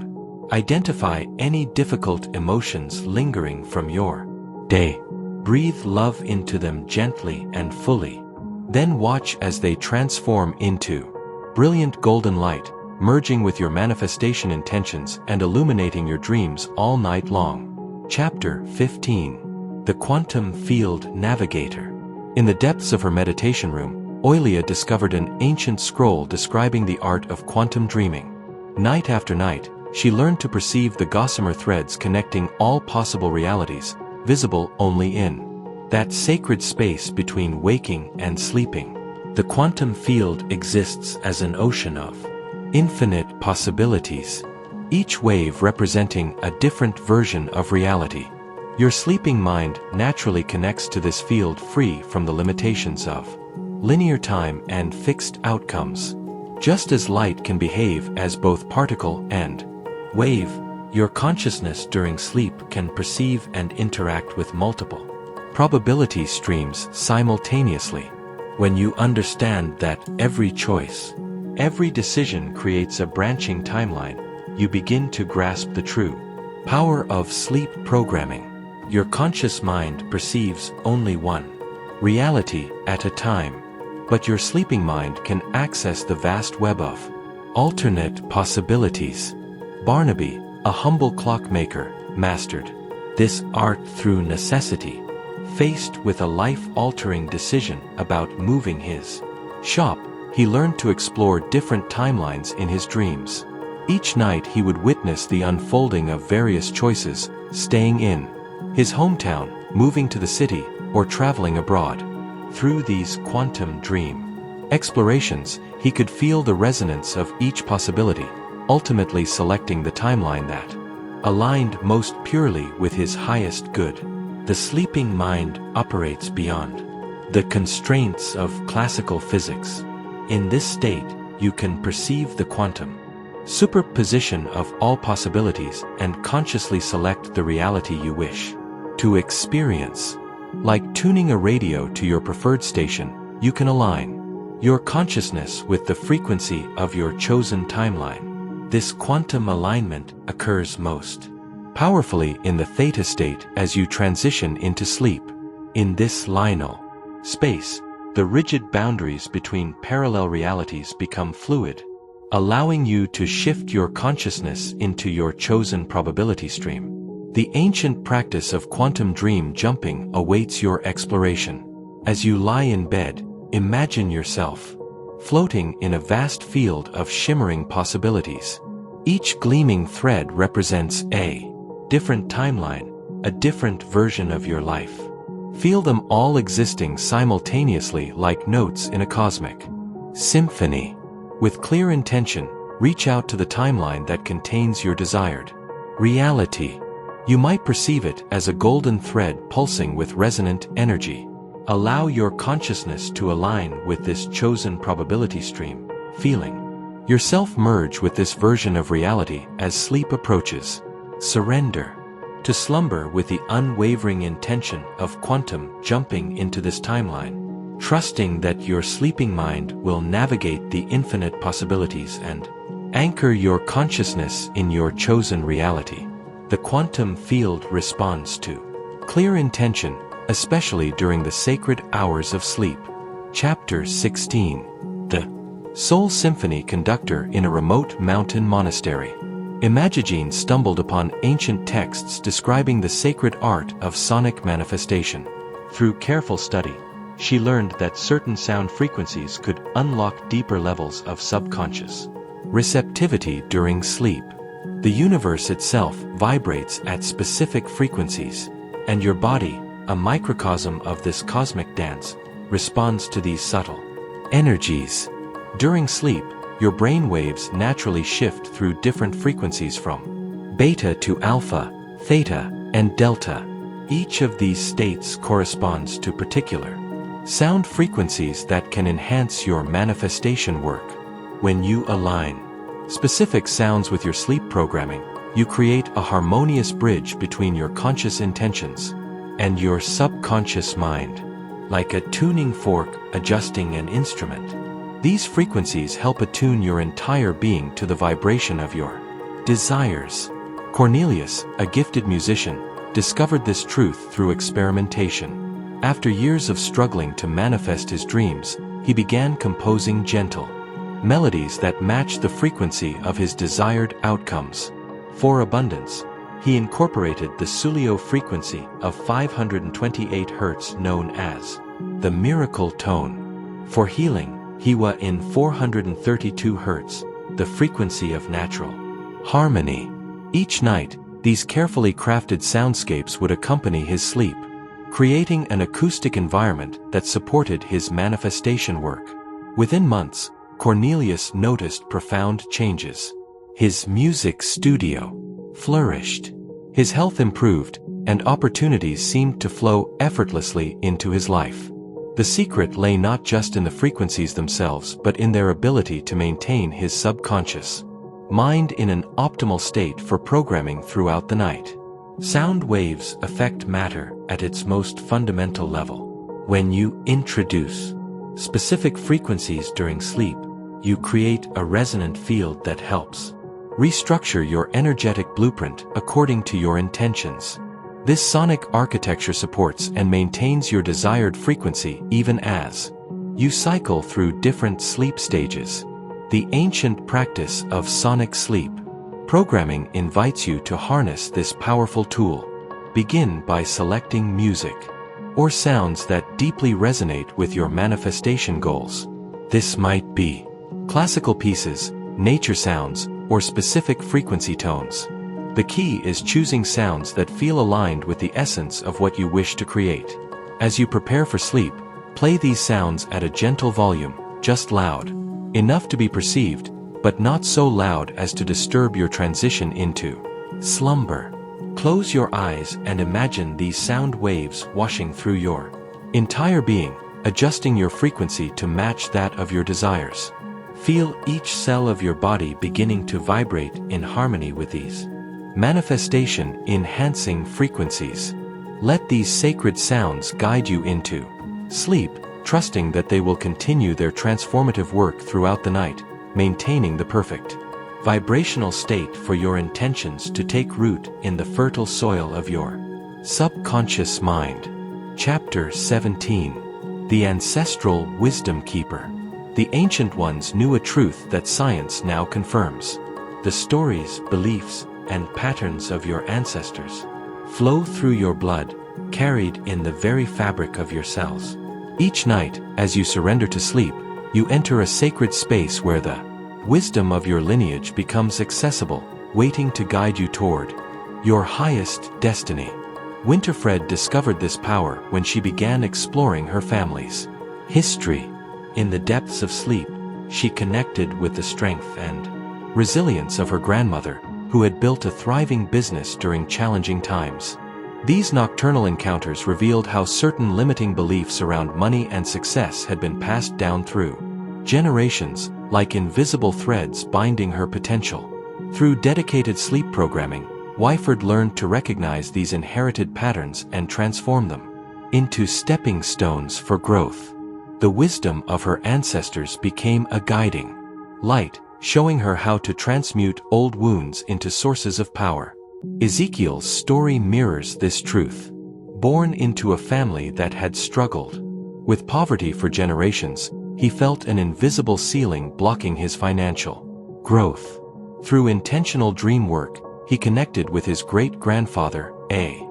Speaker 1: Identify any difficult emotions lingering from your day. Breathe love into them gently and fully. Then watch as they transform into brilliant golden light, merging with your manifestation intentions and illuminating your dreams all night long. Chapter 15. The Quantum Field Navigator. In the depths of her meditation room, Oilia discovered an ancient scroll describing the art of quantum dreaming. Night after night, she learned to perceive the gossamer threads connecting all possible realities, visible only in that sacred space between waking and sleeping. The quantum field exists as an ocean of infinite possibilities, each wave representing a different version of reality. Your sleeping mind naturally connects to this field, free from the limitations of linear time and fixed outcomes. Just as light can behave as both particle and wave, your consciousness during sleep can perceive and interact with multiple probability streams simultaneously. When you understand that every choice, every decision creates a branching timeline, you begin to grasp the true power of sleep programming. Your conscious mind perceives only one reality at a time, but your sleeping mind can access the vast web of alternate possibilities. Barnaby, a humble clockmaker, mastered this art through necessity. Faced with a life-altering decision about moving his shop, he learned to explore different timelines in his dreams. Each night he would witness the unfolding of various choices, staying in his hometown, moving to the city, or traveling abroad. Through these quantum dream explorations, he could feel the resonance of each possibility, ultimately selecting the timeline that aligned most purely with his highest good. The sleeping mind operates beyond the constraints of classical physics. In this state, you can perceive the quantum superposition of all possibilities and consciously select the reality you wish to experience. Like tuning a radio to your preferred station, you can align your consciousness with the frequency of your chosen timeline. This quantum alignment occurs most powerfully in the theta state as you transition into sleep. In this liminal space, the rigid boundaries between parallel realities become fluid, allowing you to shift your consciousness into your chosen probability stream. The ancient practice of quantum dream jumping awaits your exploration. As you lie in bed, imagine yourself floating in a vast field of shimmering possibilities. Each gleaming thread represents a different timeline, a different version of your life. Feel them all existing simultaneously like notes in a cosmic symphony. With clear intention, reach out to the timeline that contains your desired reality. You might perceive it as a golden thread pulsing with resonant energy. Allow your consciousness to align with this chosen probability stream, feeling yourself merge with this version of reality as sleep approaches. Surrender to slumber with the unwavering intention of quantum jumping into this timeline, trusting that your sleeping mind will navigate the infinite possibilities and anchor your consciousness in your chosen reality. The quantum field responds to clear intention, especially during the sacred hours of sleep. Chapter 16. The Soul Symphony Conductor in a Remote Mountain Monastery. Imagine stumbled upon ancient texts describing the sacred art of sonic manifestation. Through careful study, she learned that certain sound frequencies could unlock deeper levels of subconscious receptivity during sleep. The universe itself vibrates at specific frequencies, and your body, a microcosm of this cosmic dance, responds to these subtle energies. During sleep, your brain waves naturally shift through different frequencies from beta to alpha, theta, and delta. Each of these states corresponds to particular sound frequencies that can enhance your manifestation work. When you align specific sounds with your sleep programming, you create a harmonious bridge between your conscious intentions and your subconscious mind, like a tuning fork adjusting an instrument. These frequencies help attune your entire being to the vibration of your desires. Cornelius, a gifted musician, discovered this truth through experimentation. After years of struggling to manifest his dreams, he began composing gentle melodies that matched the frequency of his desired outcomes. For abundance, he incorporated the Sulio frequency of 528 Hz known as the miracle tone. For healing, he was in 432 Hz, the frequency of natural harmony. Each night, these carefully crafted soundscapes would accompany his sleep, creating an acoustic environment that supported his manifestation work. Within months, Cornelius noticed profound changes. His music studio flourished, his health improved, and opportunities seemed to flow effortlessly into his life. The secret lay not just in the frequencies themselves but in their ability to maintain his subconscious mind in an optimal state for programming throughout the night. Sound waves affect matter at its most fundamental level. When you introduce specific frequencies during sleep, you create a resonant field that helps restructure your energetic blueprint according to your intentions. This sonic architecture supports and maintains your desired frequency even as you cycle through different sleep stages. The ancient practice of sonic sleep programming invites you to harness this powerful tool. Begin by selecting music or sounds that deeply resonate with your manifestation goals. This might be classical pieces, nature sounds, or specific frequency tones. The key is choosing sounds that feel aligned with the essence of what you wish to create. As you prepare for sleep, play these sounds at a gentle volume, just loud enough to be perceived, but not so loud as to disturb your transition into slumber. Close your eyes and imagine these sound waves washing through your entire being, adjusting your frequency to match that of your desires. Feel each cell of your body beginning to vibrate in harmony with these manifestation-enhancing frequencies. Let these sacred sounds guide you into sleep, trusting that they will continue their transformative work throughout the night, maintaining the perfect vibrational state for your intentions to take root in the fertile soil of your subconscious mind. Chapter 17. The Ancestral Wisdom Keeper. The ancient ones knew a truth that science now confirms. The stories, beliefs, and patterns of your ancestors flow through your blood, carried in the very fabric of your cells. Each night, as you surrender to sleep, you enter a sacred space where the wisdom of your lineage becomes accessible, waiting to guide you toward your highest destiny. Winterfred discovered this power when she began exploring her family's history. In the depths of sleep, she connected with the strength and resilience of her grandmother, who had built a thriving business during challenging times. These nocturnal encounters revealed how certain limiting beliefs around money and success had been passed down through generations, like invisible threads binding her potential. Through dedicated sleep programming, Wyford learned to recognize these inherited patterns and transform them into stepping stones for growth. The wisdom of her ancestors became a guiding light, showing her how to transmute old wounds into sources of power. Ezekiel's story mirrors this truth. Born into a family that had struggled with poverty for generations, he felt an invisible ceiling blocking his financial growth. Through intentional dream work, he connected with his great-grandfather, a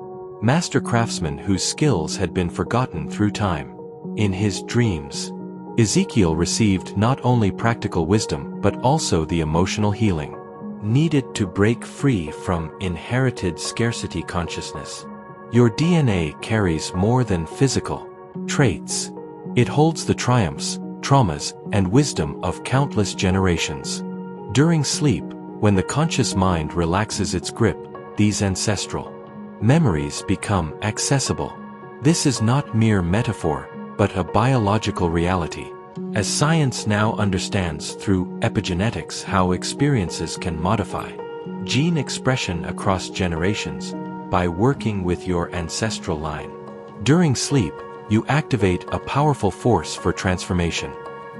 Speaker 1: master craftsman whose skills had been forgotten through time. In his dreams, Ezekiel received not only practical wisdom but also the emotional healing needed to break free from inherited scarcity consciousness. Your DNA carries more than physical traits. It holds the triumphs, traumas, and wisdom of countless generations. During sleep, when the conscious mind relaxes its grip, these ancestral memories become accessible. This is not mere metaphor, but a biological reality. As science now understands through epigenetics how experiences can modify gene expression across generations by working with your ancestral line. During sleep, you activate a powerful force for transformation.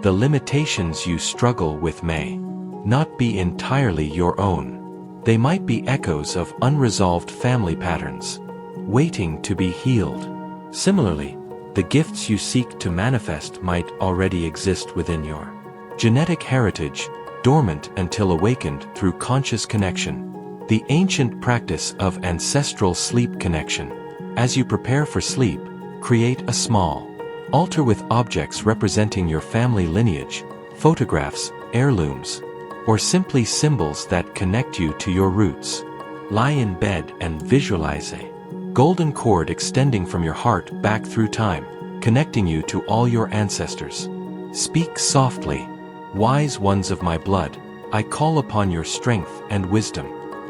Speaker 1: The limitations you struggle with may not be entirely your own. They might be echoes of unresolved family patterns, waiting to be healed. Similarly, the gifts you seek to manifest might already exist within your genetic heritage, dormant until awakened through conscious connection. The ancient practice of ancestral sleep connection. As you prepare for sleep, create a small altar with objects representing your family lineage, photographs, heirlooms, or simply symbols that connect you to your roots. Lie in bed and visualize a golden cord extending from your heart back through time, connecting you to all your ancestors. Speak softly, "Wise ones of my blood, I call upon your strength and wisdom.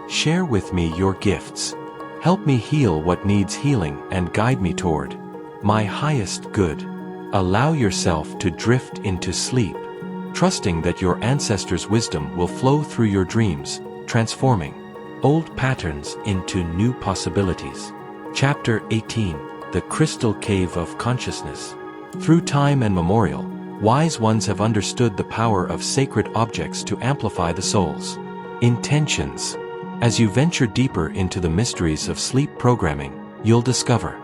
Speaker 1: Share with me your gifts. Help me heal what needs healing and guide me toward my highest good." Allow yourself to drift into sleep, trusting that your ancestors' wisdom will flow through your dreams, transforming old patterns into new possibilities. Chapter 18. The Crystal Cave of Consciousness. Through time and memorial, wise ones have understood the power of sacred objects to amplify the soul's intentions. As you venture deeper into the mysteries of sleep programming, you'll discover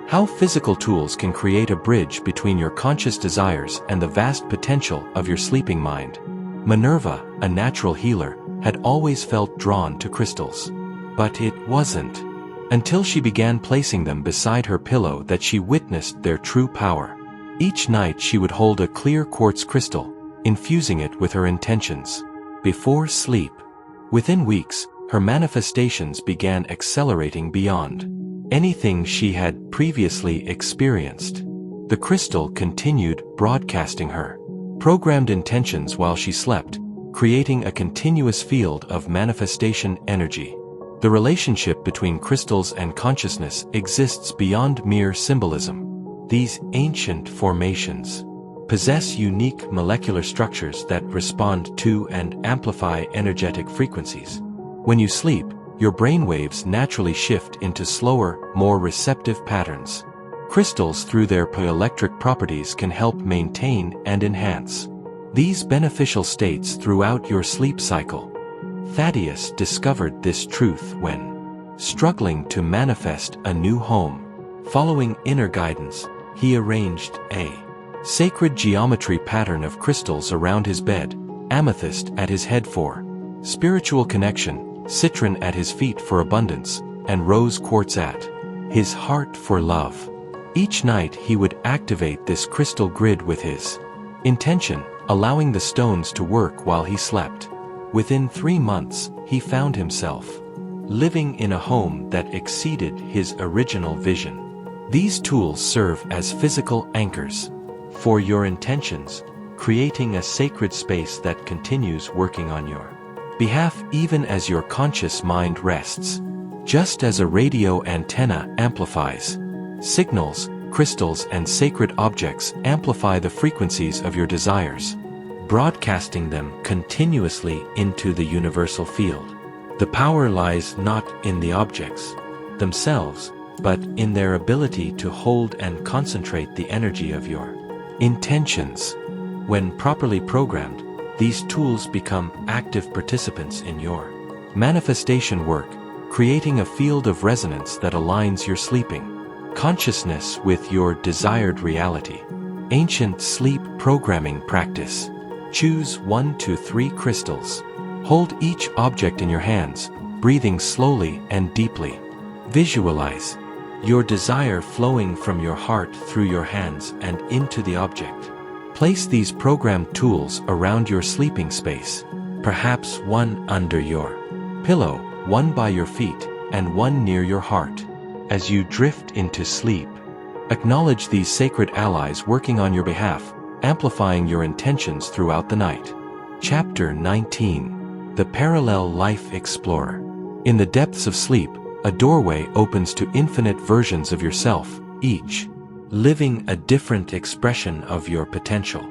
Speaker 1: how physical tools can create a bridge between your conscious desires and the vast potential of your sleeping mind. Minerva, a natural healer, had always felt drawn to crystals. But it wasn't until she began placing them beside her pillow that she witnessed their true power. Each night she would hold a clear quartz crystal, infusing it with her intentions. Before sleep, within weeks, her manifestations began accelerating beyond anything she had previously experienced. The crystal continued broadcasting her programmed intentions while she slept, creating a continuous field of manifestation energy. The relationship between crystals and consciousness exists beyond mere symbolism. These ancient formations possess unique molecular structures that respond to and amplify energetic frequencies. When you sleep, your brainwaves naturally shift into slower, more receptive patterns. Crystals, through their piezoelectric properties, can help maintain and enhance these beneficial states throughout your sleep cycle. Thaddeus discovered this truth when struggling to manifest a new home. Following inner guidance, he arranged a sacred geometry pattern of crystals around his bed, amethyst at his head for spiritual connection, citron at his feet for abundance, and rose quartz at his heart for love. Each night he would activate this crystal grid with his intention, allowing the stones to work while he slept. Within 3 months, he found himself living in a home that exceeded his original vision. These tools serve as physical anchors for your intentions, creating a sacred space that continues working on your behalf even as your conscious mind rests. Just as a radio antenna amplifies signals, crystals and sacred objects amplify the frequencies of your desires, broadcasting them continuously into the universal field. The power lies not in the objects themselves, but in their ability to hold and concentrate the energy of your intentions. When properly programmed, these tools become active participants in your manifestation work, creating a field of resonance that aligns your sleeping consciousness with your desired reality. Ancient sleep programming practice. Choose 1 to 3 crystals. Hold each object in your hands, breathing slowly and deeply. Visualize your desire flowing from your heart through your hands and into the object. Place these programmed tools around your sleeping space, perhaps one under your pillow, one by your feet, and one near your heart. As you drift into sleep, acknowledge these sacred allies working on your behalf, amplifying your intentions throughout the night. Chapter 19. The Parallel Life Explorer. In the depths of sleep, a doorway opens to infinite versions of yourself, each living a different expression of your potential.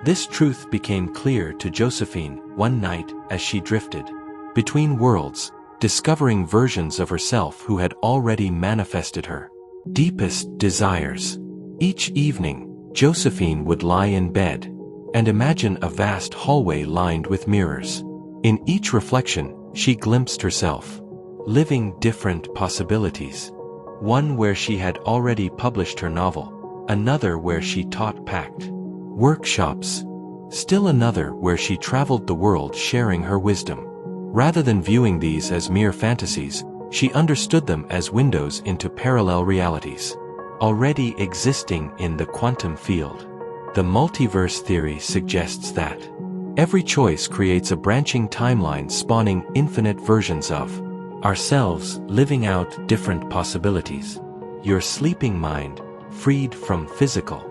Speaker 1: This truth became clear to Josephine one night as she drifted between worlds, discovering versions of herself who had already manifested her deepest desires. Each evening, Josephine would lie in bed and imagine a vast hallway lined with mirrors. In each reflection, she glimpsed herself living different possibilities. One where she had already published her novel, another where she taught packed workshops, still another where she traveled the world sharing her wisdom. Rather than viewing these as mere fantasies, she understood them as windows into parallel realities, already existing in the quantum field. The multiverse theory suggests that every choice creates a branching timeline spawning infinite versions of ourselves, living out different possibilities. Your sleeping mind, freed from physical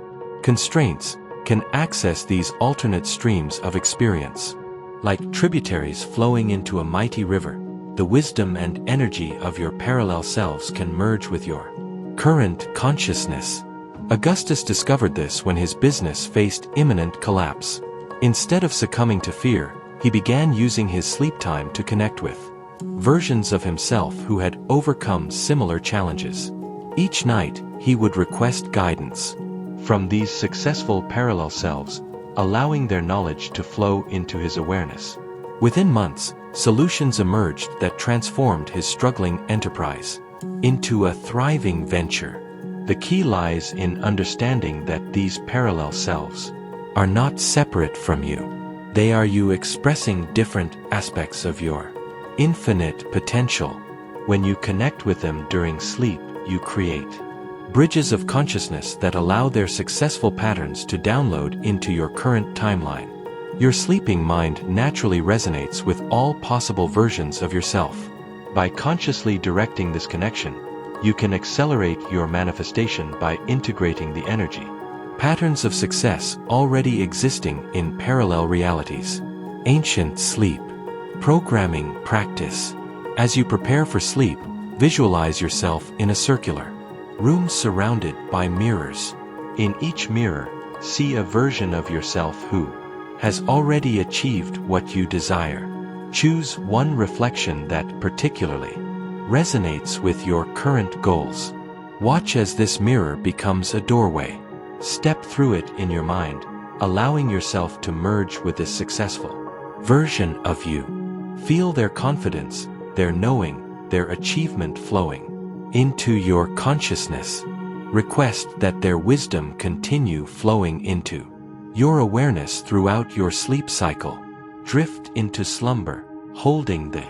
Speaker 1: constraints, can access these alternate streams of experience. Like tributaries flowing into a mighty river, the wisdom and energy of your parallel selves can merge with your current consciousness. Augustus discovered this when his business faced imminent collapse. Instead of succumbing to fear, he began using his sleep time to connect with versions of himself who had overcome similar challenges. Each night, he would request guidance from these successful parallel selves, allowing their knowledge to flow into his awareness. Within months, solutions emerged that transformed his struggling enterprise into a thriving venture. The key lies in understanding that these parallel selves are not separate from you. They are you expressing different aspects of your infinite potential. When you connect with them during sleep, you create bridges of consciousness that allow their successful patterns to download into your current timeline. Your sleeping mind naturally resonates with all possible versions of yourself. By consciously directing this connection, you can accelerate your manifestation by integrating the energy patterns of success already existing in parallel realities. Ancient sleep programming practice. As you prepare for sleep, visualize yourself in a circular room surrounded by mirrors. In each mirror, See a version of yourself who has already achieved what you desire. Choose one reflection that particularly resonates with your current goals. Watch as this mirror becomes a doorway. Step through it in your mind, allowing yourself to merge with this successful version of you. Feel their confidence, their knowing, their achievement flowing into your consciousness. Request that their wisdom continue flowing into your awareness throughout your sleep cycle. Drift into slumber, holding the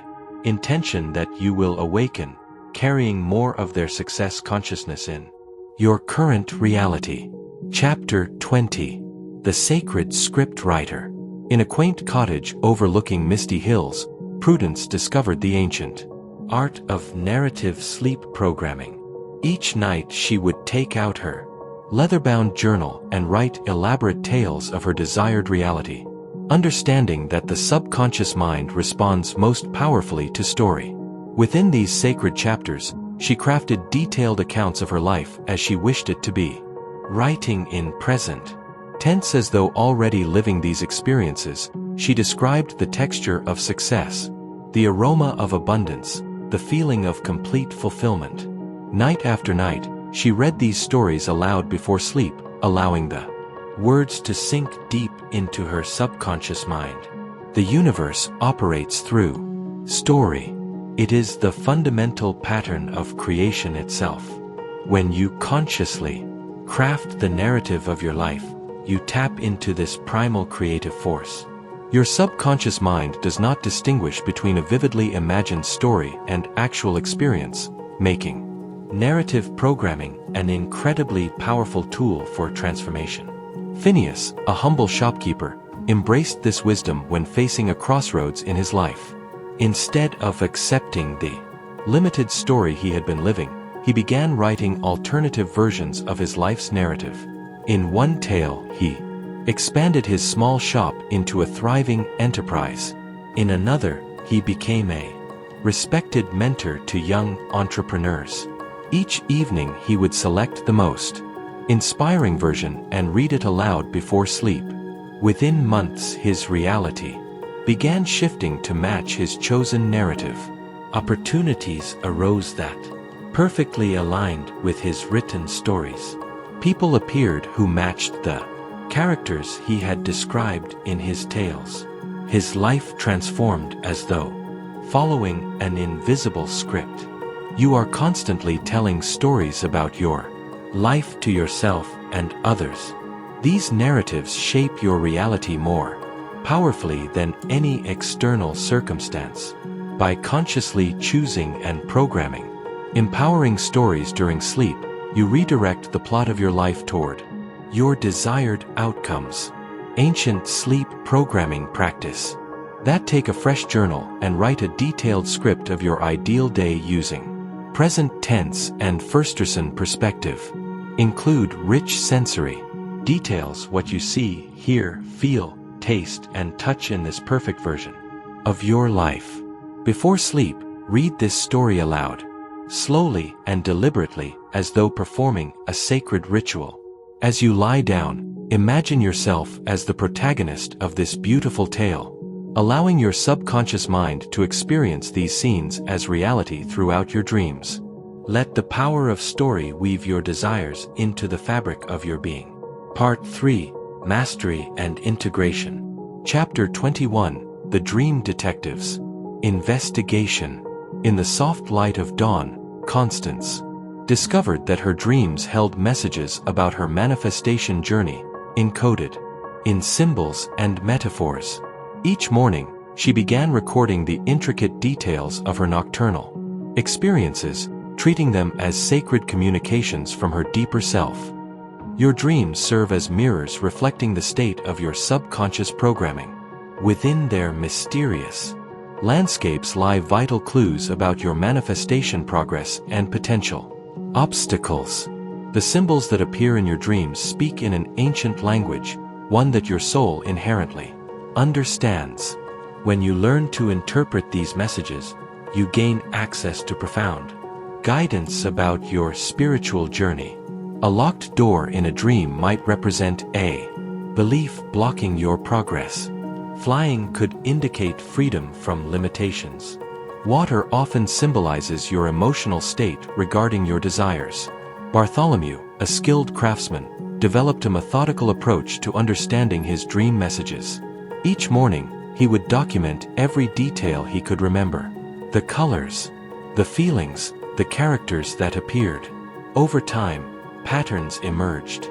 Speaker 1: intention that you will awaken, carrying more of their success consciousness in your current reality. Chapter 20. The Sacred Script Writer. In a quaint cottage overlooking misty hills, Prudence discovered the ancient art of narrative sleep programming. Each night she would take out her leather-bound journal and write elaborate tales of her desired reality, understanding that the subconscious mind responds most powerfully to story. Within these sacred chapters, she crafted detailed accounts of her life as she wished it to be, writing in present tense as though already living these experiences. She described the texture of success, the aroma of abundance, the feeling of complete fulfillment. Night after night, she read these stories aloud before sleep, allowing the words to sink deep into her subconscious mind. The universe operates through story. It is the fundamental pattern of creation itself. When you consciously craft the narrative of your life, you tap into this primal creative force. Your subconscious mind does not distinguish between a vividly imagined story and actual experience, making narrative programming an incredibly powerful tool for transformation. Phineas, a humble shopkeeper, embraced this wisdom when facing a crossroads in his life. Instead of accepting the limited story he had been living, he began writing alternative versions of his life's narrative. In one tale, he expanded his small shop into a thriving enterprise. In another, he became a respected mentor to young entrepreneurs. Each evening he would select the most inspiring version and read it aloud before sleep. Within months his reality began shifting to match his chosen narrative. Opportunities arose that perfectly aligned with his written stories. People appeared who matched the characters he had described in his tales. His life transformed as though following an invisible script. You are constantly telling stories about your life to yourself and others. These narratives shape your reality more powerfully than any external circumstance. By consciously choosing and programming empowering stories during sleep, you redirect the plot of your life toward your desired outcomes. Ancient sleep programming practice. That take a fresh journal and write a detailed script of your ideal day using present tense and first-person perspective. Include rich sensory details, what you see, hear, feel, taste, and touch in this perfect version of your life. Before sleep, read this story aloud, slowly and deliberately, as though performing a sacred ritual. As you lie down, imagine yourself as the protagonist of this beautiful tale, allowing your subconscious mind to experience these scenes as reality throughout your dreams. Let the power of story weave your desires into the fabric of your being. Part 3. Mastery and Integration. Chapter 21. The Dream Detectives. Investigation. In the soft light of dawn, Constance discovered that her dreams held messages about her manifestation journey, encoded in symbols and metaphors. Each morning, she began recording the intricate details of her nocturnal experiences, treating them as sacred communications from her deeper self. Your dreams serve as mirrors reflecting the state of your subconscious programming. Within their mysterious landscapes lie vital clues about your manifestation progress and potential. Obstacles. The symbols that appear in your dreams speak in an ancient language, one that your soul inherently understands. When you learn to interpret these messages, you gain access to profound guidance about your spiritual journey. A locked door in a dream might represent a belief blocking your progress. Flying could indicate freedom from limitations. Water often symbolizes your emotional state regarding your desires. Bartholomew, a skilled craftsman, developed a methodical approach to understanding his dream messages. Each morning, he would document every detail he could remember. The colors, the feelings, the characters that appeared. Over time, patterns emerged.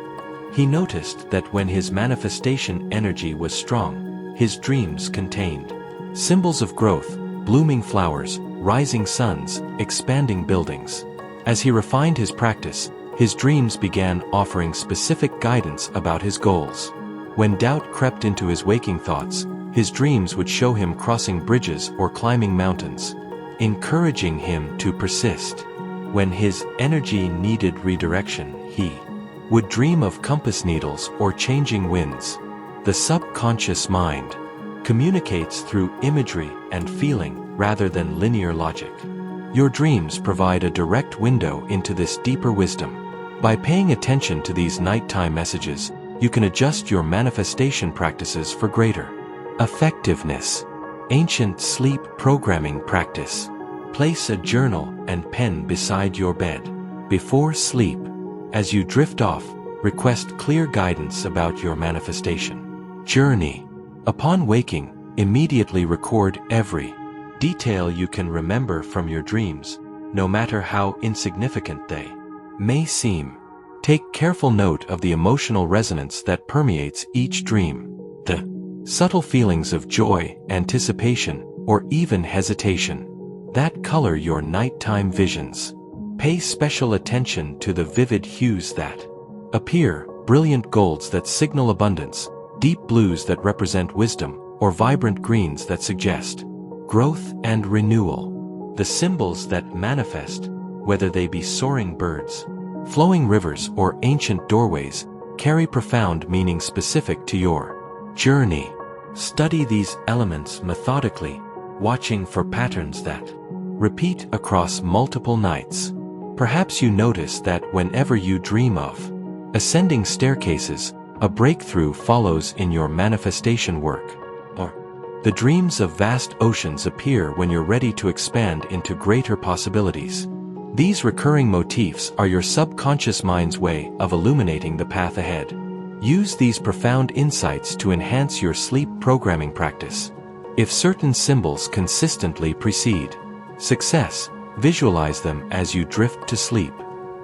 Speaker 1: He noticed that when his manifestation energy was strong, his dreams contained symbols of growth, blooming flowers, rising suns, expanding buildings. As he refined his practice, his dreams began offering specific guidance about his goals. When doubt crept into his waking thoughts, his dreams would show him crossing bridges or climbing mountains, encouraging him to persist. When his energy needed redirection, he would dream of compass needles or changing winds. The subconscious mind communicates through imagery and feeling rather than linear logic. Your dreams provide a direct window into this deeper wisdom. By paying attention to these nighttime messages, you can adjust your manifestation practices for greater effectiveness. Ancient sleep programming practice. Place a journal and pen beside your bed. Before sleep, as you drift off, request clear guidance about your manifestation journey. Upon waking, immediately record every detail you can remember from your dreams, no matter how insignificant they may seem. Take careful note of the emotional resonance that permeates each dream. The subtle feelings of joy, anticipation, or even hesitation that color your nighttime visions. Pay special attention to the vivid hues that appear, brilliant golds that signal abundance, deep blues that represent wisdom, or vibrant greens that suggest growth and renewal. The symbols that manifest, whether they be soaring birds, flowing rivers, or ancient doorways, carry profound meaning specific to your journey. Study these elements methodically, watching for patterns that repeat across multiple nights. Perhaps you notice that whenever you dream of ascending staircases, a breakthrough follows in your manifestation work. Or the dreams of vast oceans appear when you're ready to expand into greater possibilities. These recurring motifs are your subconscious mind's way of illuminating the path ahead. Use these profound insights to enhance your sleep programming practice. If certain symbols consistently precede success, visualize them as you drift to sleep.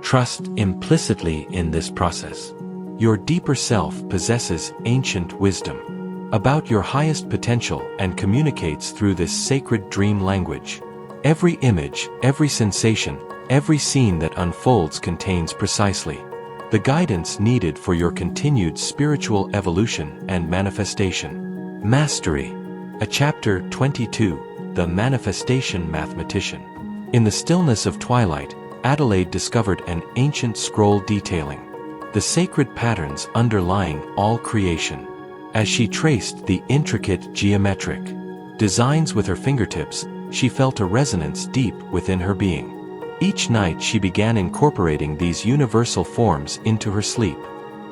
Speaker 1: Trust implicitly in this process. Your deeper self possesses ancient wisdom about your highest potential and communicates through this sacred dream language. Every image, every sensation, every scene that unfolds contains precisely the guidance needed for your continued spiritual evolution and manifestation. Mastery. A Chapter 22, The Manifestation Mathematician. In the stillness of twilight, Adelaide discovered an ancient scroll detailing the sacred patterns underlying all creation. As she traced the intricate geometric designs with her fingertips, she felt a resonance deep within her being. Each night she began incorporating these universal forms into her sleep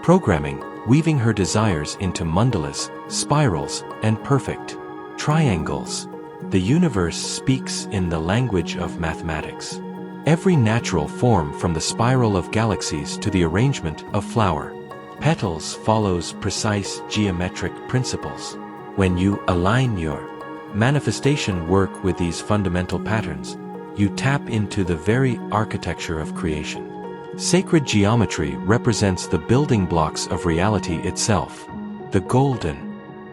Speaker 1: programming, weaving her desires into mandalas, spirals, and perfect triangles. The universe speaks in the language of mathematics. Every natural form, from the spiral of galaxies to the arrangement of flower petals, follows precise geometric principles. When you align your manifestation work with these fundamental patterns, you tap into the very architecture of creation. Sacred geometry represents the building blocks of reality itself. The golden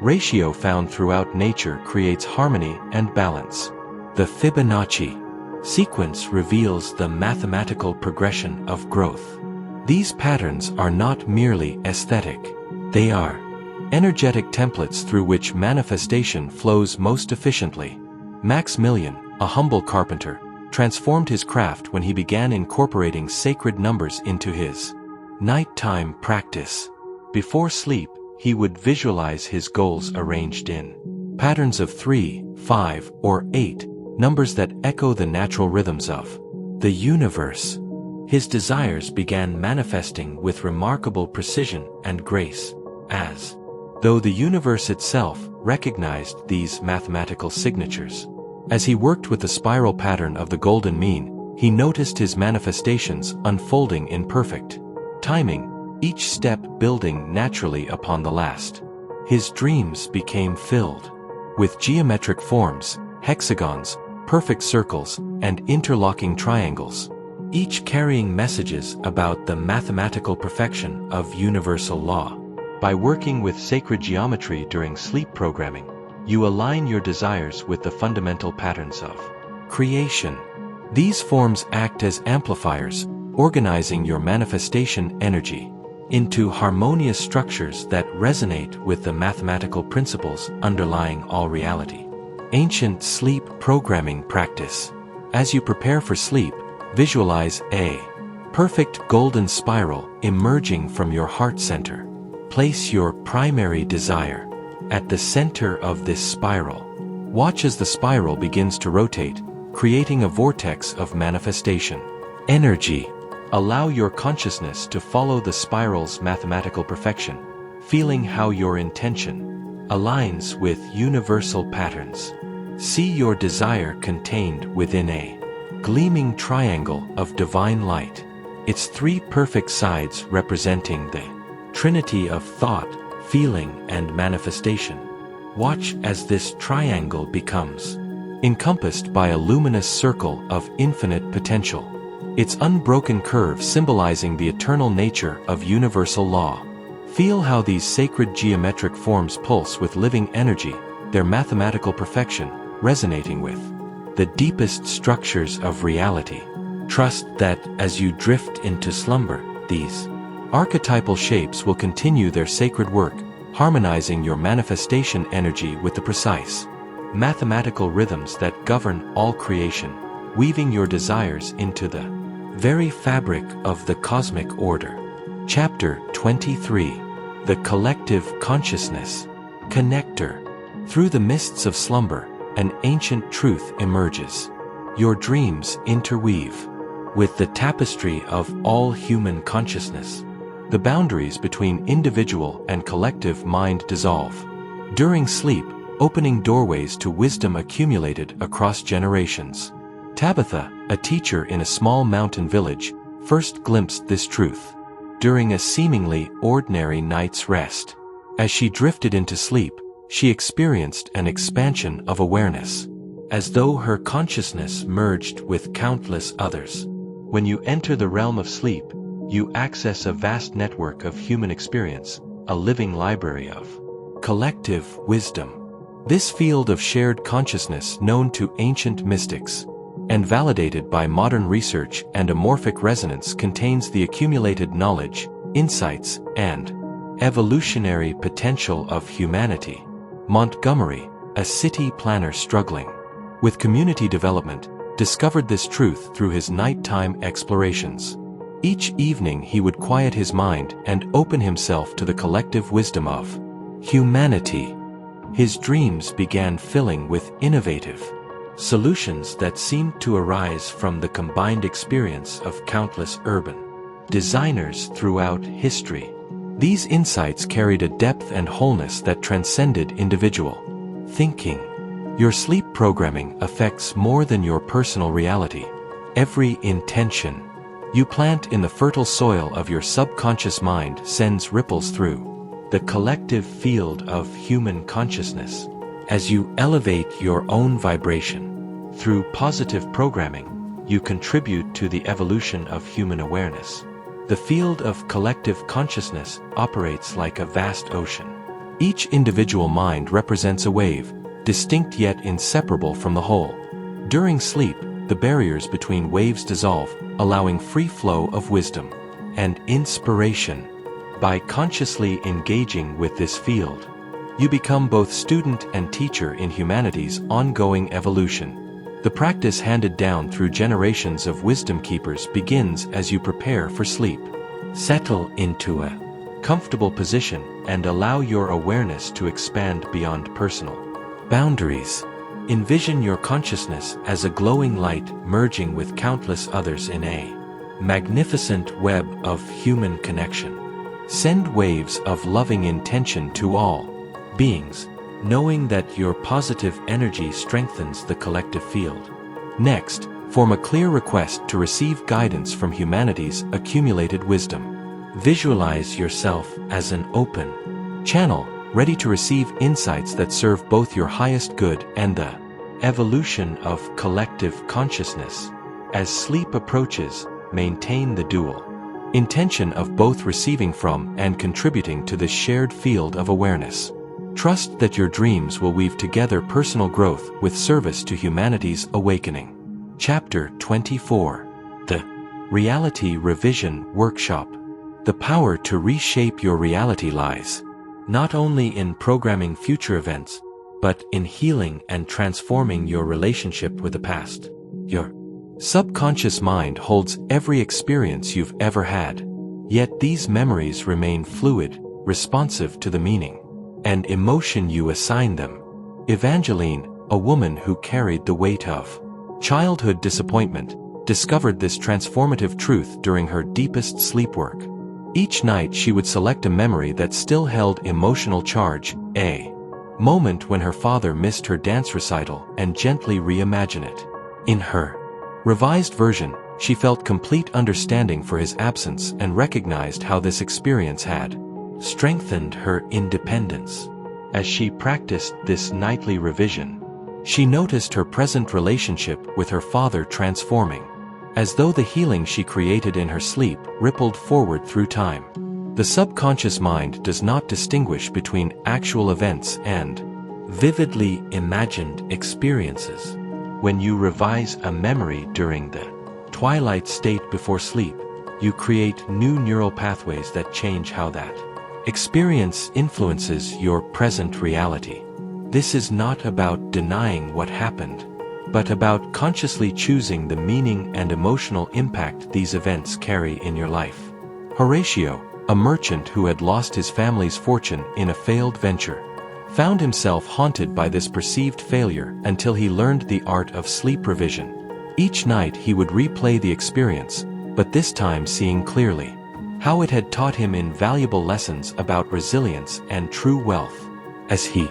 Speaker 1: ratio found throughout nature creates harmony and balance. The Fibonacci sequence reveals the mathematical progression of growth. These patterns are not merely aesthetic. They are energetic templates through which manifestation flows most efficiently. Maximilian, a humble carpenter, transformed his craft when he began incorporating sacred numbers into his nighttime practice. Before sleep, he would visualize his goals arranged in patterns of 3, 5, or 8, numbers that echo the natural rhythms of the universe. his desires began manifesting with remarkable precision and grace, as though the universe itself recognized these mathematical signatures. As he worked with the spiral pattern of the golden mean, he noticed his manifestations unfolding in perfect timing, each step building naturally upon the last. His dreams became filled with geometric forms, hexagons, perfect circles, and interlocking triangles, each carrying messages about the mathematical perfection of universal law. By working with sacred geometry during sleep programming, you align your desires with the fundamental patterns of creation. These forms act as amplifiers, organizing your manifestation energy into harmonious structures that resonate with the mathematical principles underlying all reality. Ancient sleep programming practice. As you prepare for sleep, visualize a perfect golden spiral emerging from your heart center. Place your primary desire at the center of this spiral. Watch as the spiral begins to rotate, creating a vortex of manifestation energy. Allow your consciousness to follow the spiral's mathematical perfection, feeling how your intention aligns with universal patterns. See your desire contained within a gleaming triangle of divine light, its three perfect sides representing the trinity of thought, feeling, and manifestation. Watch as this triangle becomes encompassed by a luminous circle of infinite potential, its unbroken curve symbolizing the eternal nature of universal law. Feel how these sacred geometric forms pulse with living energy, their mathematical perfection resonating with the deepest structures of reality. Trust that as you drift into slumber, these archetypal shapes will continue their sacred work, harmonizing your manifestation energy with the precise mathematical rhythms that govern all creation, weaving your desires into the very fabric of the cosmic order. Chapter 23. The Collective Consciousness Connector. Through the mists of slumber, an ancient truth emerges. Your dreams interweave with the tapestry of all human consciousness. The boundaries between individual and collective mind dissolve. During sleep, opening doorways to wisdom accumulated across generations. Tabitha, a teacher in a small mountain village, first glimpsed this truth during a seemingly ordinary night's rest. As she drifted into sleep, she experienced an expansion of awareness, as though her consciousness merged with countless others. When you enter the realm of sleep, you access a vast network of human experience, a living library of collective wisdom. This field of shared consciousness, known to ancient mystics and validated by modern research and amorphic resonance, contains the accumulated knowledge, insights, and evolutionary potential of humanity. Montgomery, a city planner struggling with community development, discovered this truth through his nighttime explorations. Each evening he would quiet his mind and open himself to the collective wisdom of humanity. His dreams began filling with innovative solutions that seemed to arise from the combined experience of countless urban designers throughout history. These insights carried a depth and wholeness that transcended individual thinking. Your sleep programming affects more than your personal reality. Every intention you plant in the fertile soil of your subconscious mind sends ripples through the collective field of human consciousness. As you elevate your own vibration through positive programming, you contribute to the evolution of human awareness. The field of collective consciousness operates like a vast ocean. Each individual mind represents a wave, distinct yet inseparable from the whole. During sleep, the barriers between waves dissolve, allowing free flow of wisdom and inspiration. By consciously engaging with this field, you become both student and teacher in humanity's ongoing evolution. The practice handed down through generations of wisdom keepers begins as you prepare for sleep. Settle into a comfortable position and allow your awareness to expand beyond personal boundaries. Envision your consciousness as a glowing light merging with countless others in a magnificent web of human connection. Send waves of loving intention to all beings, knowing that your positive energy strengthens the collective field. Next, form a clear request to receive guidance from humanity's accumulated wisdom. Visualize yourself as an open channel, ready to receive insights that serve both your highest good and the evolution of collective consciousness. As sleep approaches, maintain the dual intention of both receiving from and contributing to the shared field of awareness. Trust that your dreams will weave together personal growth with service to humanity's awakening. Chapter 24. The Reality Revision Workshop. The power to reshape your reality lies not only in programming future events, but in healing and transforming your relationship with the past. Your subconscious mind holds every experience you've ever had, yet these memories remain fluid, responsive to the meaning and emotion you assign them. Evangeline, a woman who carried the weight of childhood disappointment, discovered this transformative truth during her deepest sleep work. Each night she would select a memory that still held emotional charge, a moment when her father missed her dance recital, and gently reimagine it. In her revised version, she felt complete understanding for his absence and recognized how this experience had strengthened her independence. As she practiced this nightly revision, she noticed her present relationship with her father transforming, as though the healing she created in her sleep rippled forward through time. The subconscious mind does not distinguish between actual events and vividly imagined experiences. When you revise a memory during the twilight state before sleep, you create new neural pathways that change how that experience influences your present reality. This is not about denying what happened, but about consciously choosing the meaning and emotional impact these events carry in your life. Horatio, a merchant who had lost his family's fortune in a failed venture, found himself haunted by this perceived failure until he learned the art of sleep revision. Each night he would replay the experience, but this time seeing clearly how it had taught him invaluable lessons about resilience and true wealth. As he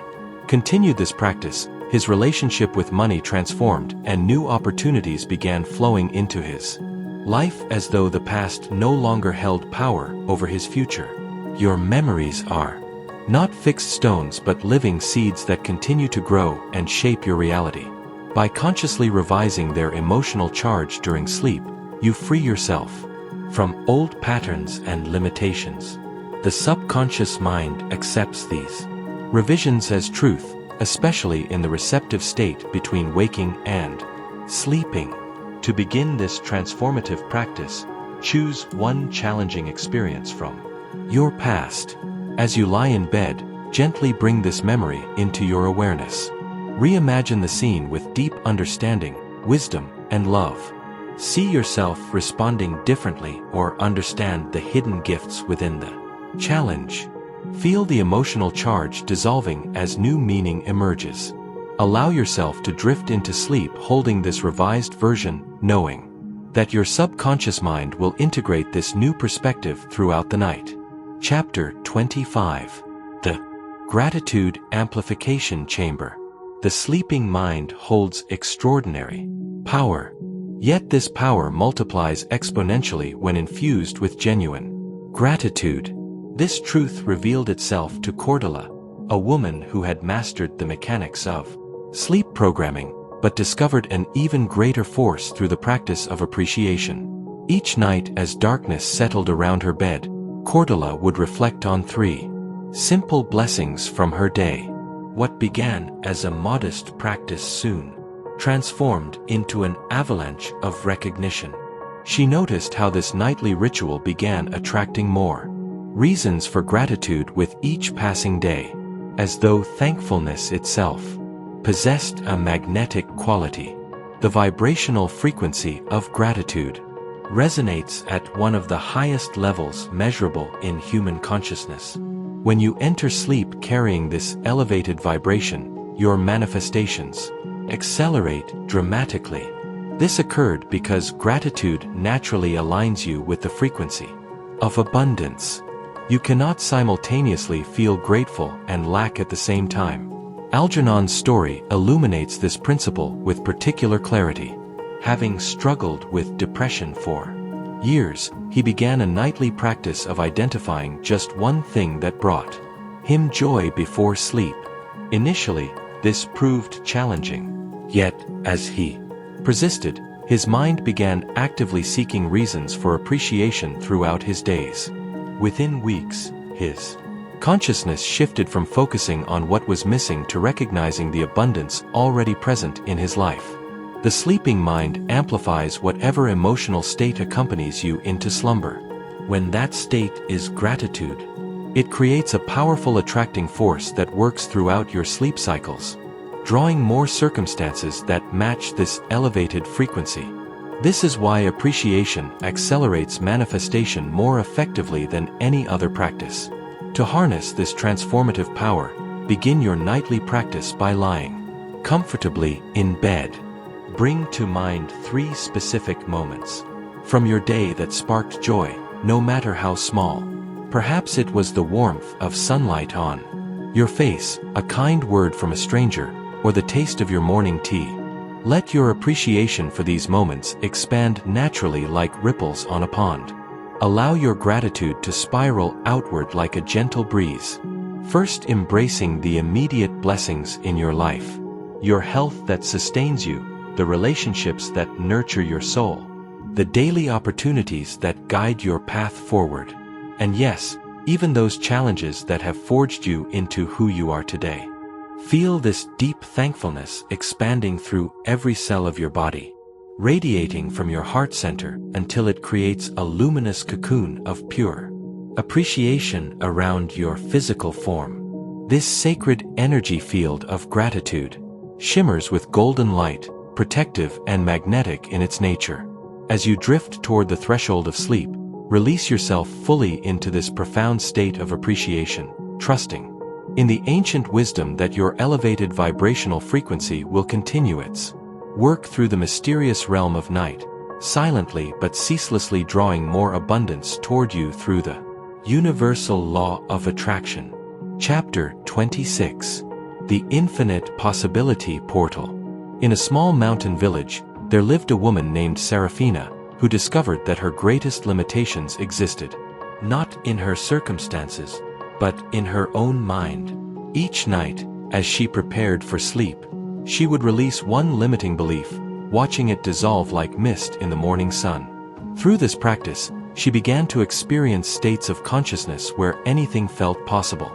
Speaker 1: continued this practice, his relationship with money transformed and new opportunities began flowing into his life as though the past no longer held power over his future. Your memories are not fixed stones but living seeds that continue to grow and shape your reality. By consciously revising their emotional charge during sleep, you free yourself from old patterns and limitations. The subconscious mind accepts these revisions as truth, especially in the receptive state between waking and sleeping. To begin this transformative practice, choose one challenging experience from your past. As you lie in bed, gently bring this memory into your awareness. Reimagine the scene with deep understanding, wisdom, and love. See yourself responding differently or understand the hidden gifts within the challenge. Feel the emotional charge dissolving as new meaning emerges. Allow yourself to drift into sleep holding this revised version, knowing that your subconscious mind will integrate this new perspective throughout the night. Chapter 25. The Gratitude Amplification Chamber. The sleeping mind holds extraordinary power, yet this power multiplies exponentially when infused with genuine gratitude. This truth revealed itself to Cordula, a woman who had mastered the mechanics of sleep programming, but discovered an even greater force through the practice of appreciation. Each night as darkness settled around her bed, Cordula would reflect on 3 simple blessings from her day. What began as a modest practice soon transformed into an avalanche of recognition. She noticed how this nightly ritual began attracting more reasons for gratitude with each passing day, as though thankfulness itself possessed a magnetic quality. The vibrational frequency of gratitude resonates at one of the highest levels measurable in human consciousness. When you enter sleep carrying this elevated vibration, your manifestations accelerate dramatically. This occurred because gratitude naturally aligns you with the frequency of abundance. You cannot simultaneously feel grateful and lack at the same time. Algernon's story illuminates this principle with particular clarity. Having struggled with depression for years, he began a nightly practice of identifying just one thing that brought him joy before sleep. Initially, this proved challenging. Yet, as he persisted, his mind began actively seeking reasons for appreciation throughout his days. Within weeks, his consciousness shifted from focusing on what was missing to recognizing the abundance already present in his life. The sleeping mind amplifies whatever emotional state accompanies you into slumber. When that state is gratitude, it creates a powerful attracting force that works throughout your sleep cycles, drawing more circumstances that match this elevated frequency. This is why appreciation accelerates manifestation more effectively than any other practice. To harness this transformative power, begin your nightly practice by lying comfortably in bed. Bring to mind 3 specific moments from your day that sparked joy, no matter how small. Perhaps it was the warmth of sunlight on your face, a kind word from a stranger, or the taste of your morning tea. Let your appreciation for these moments expand naturally like ripples on a pond. Allow your gratitude to spiral outward like a gentle breeze. First, embracing the immediate blessings in your life. Your health that sustains you, the relationships that nurture your soul, the daily opportunities that guide your path forward. And yes, even those challenges that have forged you into who you are today. Feel this deep thankfulness expanding through every cell of your body, radiating from your heart center until it creates a luminous cocoon of pure appreciation around your physical form. This sacred energy field of gratitude shimmers with golden light, protective and magnetic in its nature. As you drift toward the threshold of sleep, release yourself fully into this profound state of appreciation, trusting in the ancient wisdom that your elevated vibrational frequency will continue its work through the mysterious realm of night, silently but ceaselessly drawing more abundance toward you through the universal law of attraction. Chapter 26. The Infinite Possibility Portal. In a small mountain village, there lived a woman named Serafina, who discovered that her greatest limitations existed not in her circumstances, but in her own mind. Each night, as she prepared for sleep, she would release one limiting belief, watching it dissolve like mist in the morning sun. Through this practice, she began to experience states of consciousness where anything felt possible.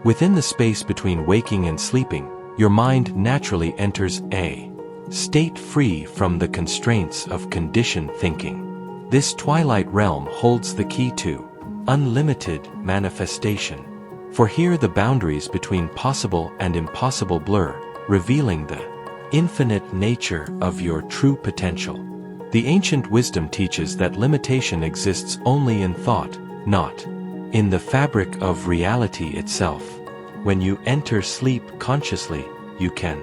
Speaker 1: Within the space between waking and sleeping, your mind naturally enters a state free from the constraints of conditioned thinking. This twilight realm holds the key to unlimited manifestation. For here the boundaries between possible and impossible blur, revealing the infinite nature of your true potential. The ancient wisdom teaches that limitation exists only in thought, not in the fabric of reality itself. When you enter sleep consciously, you can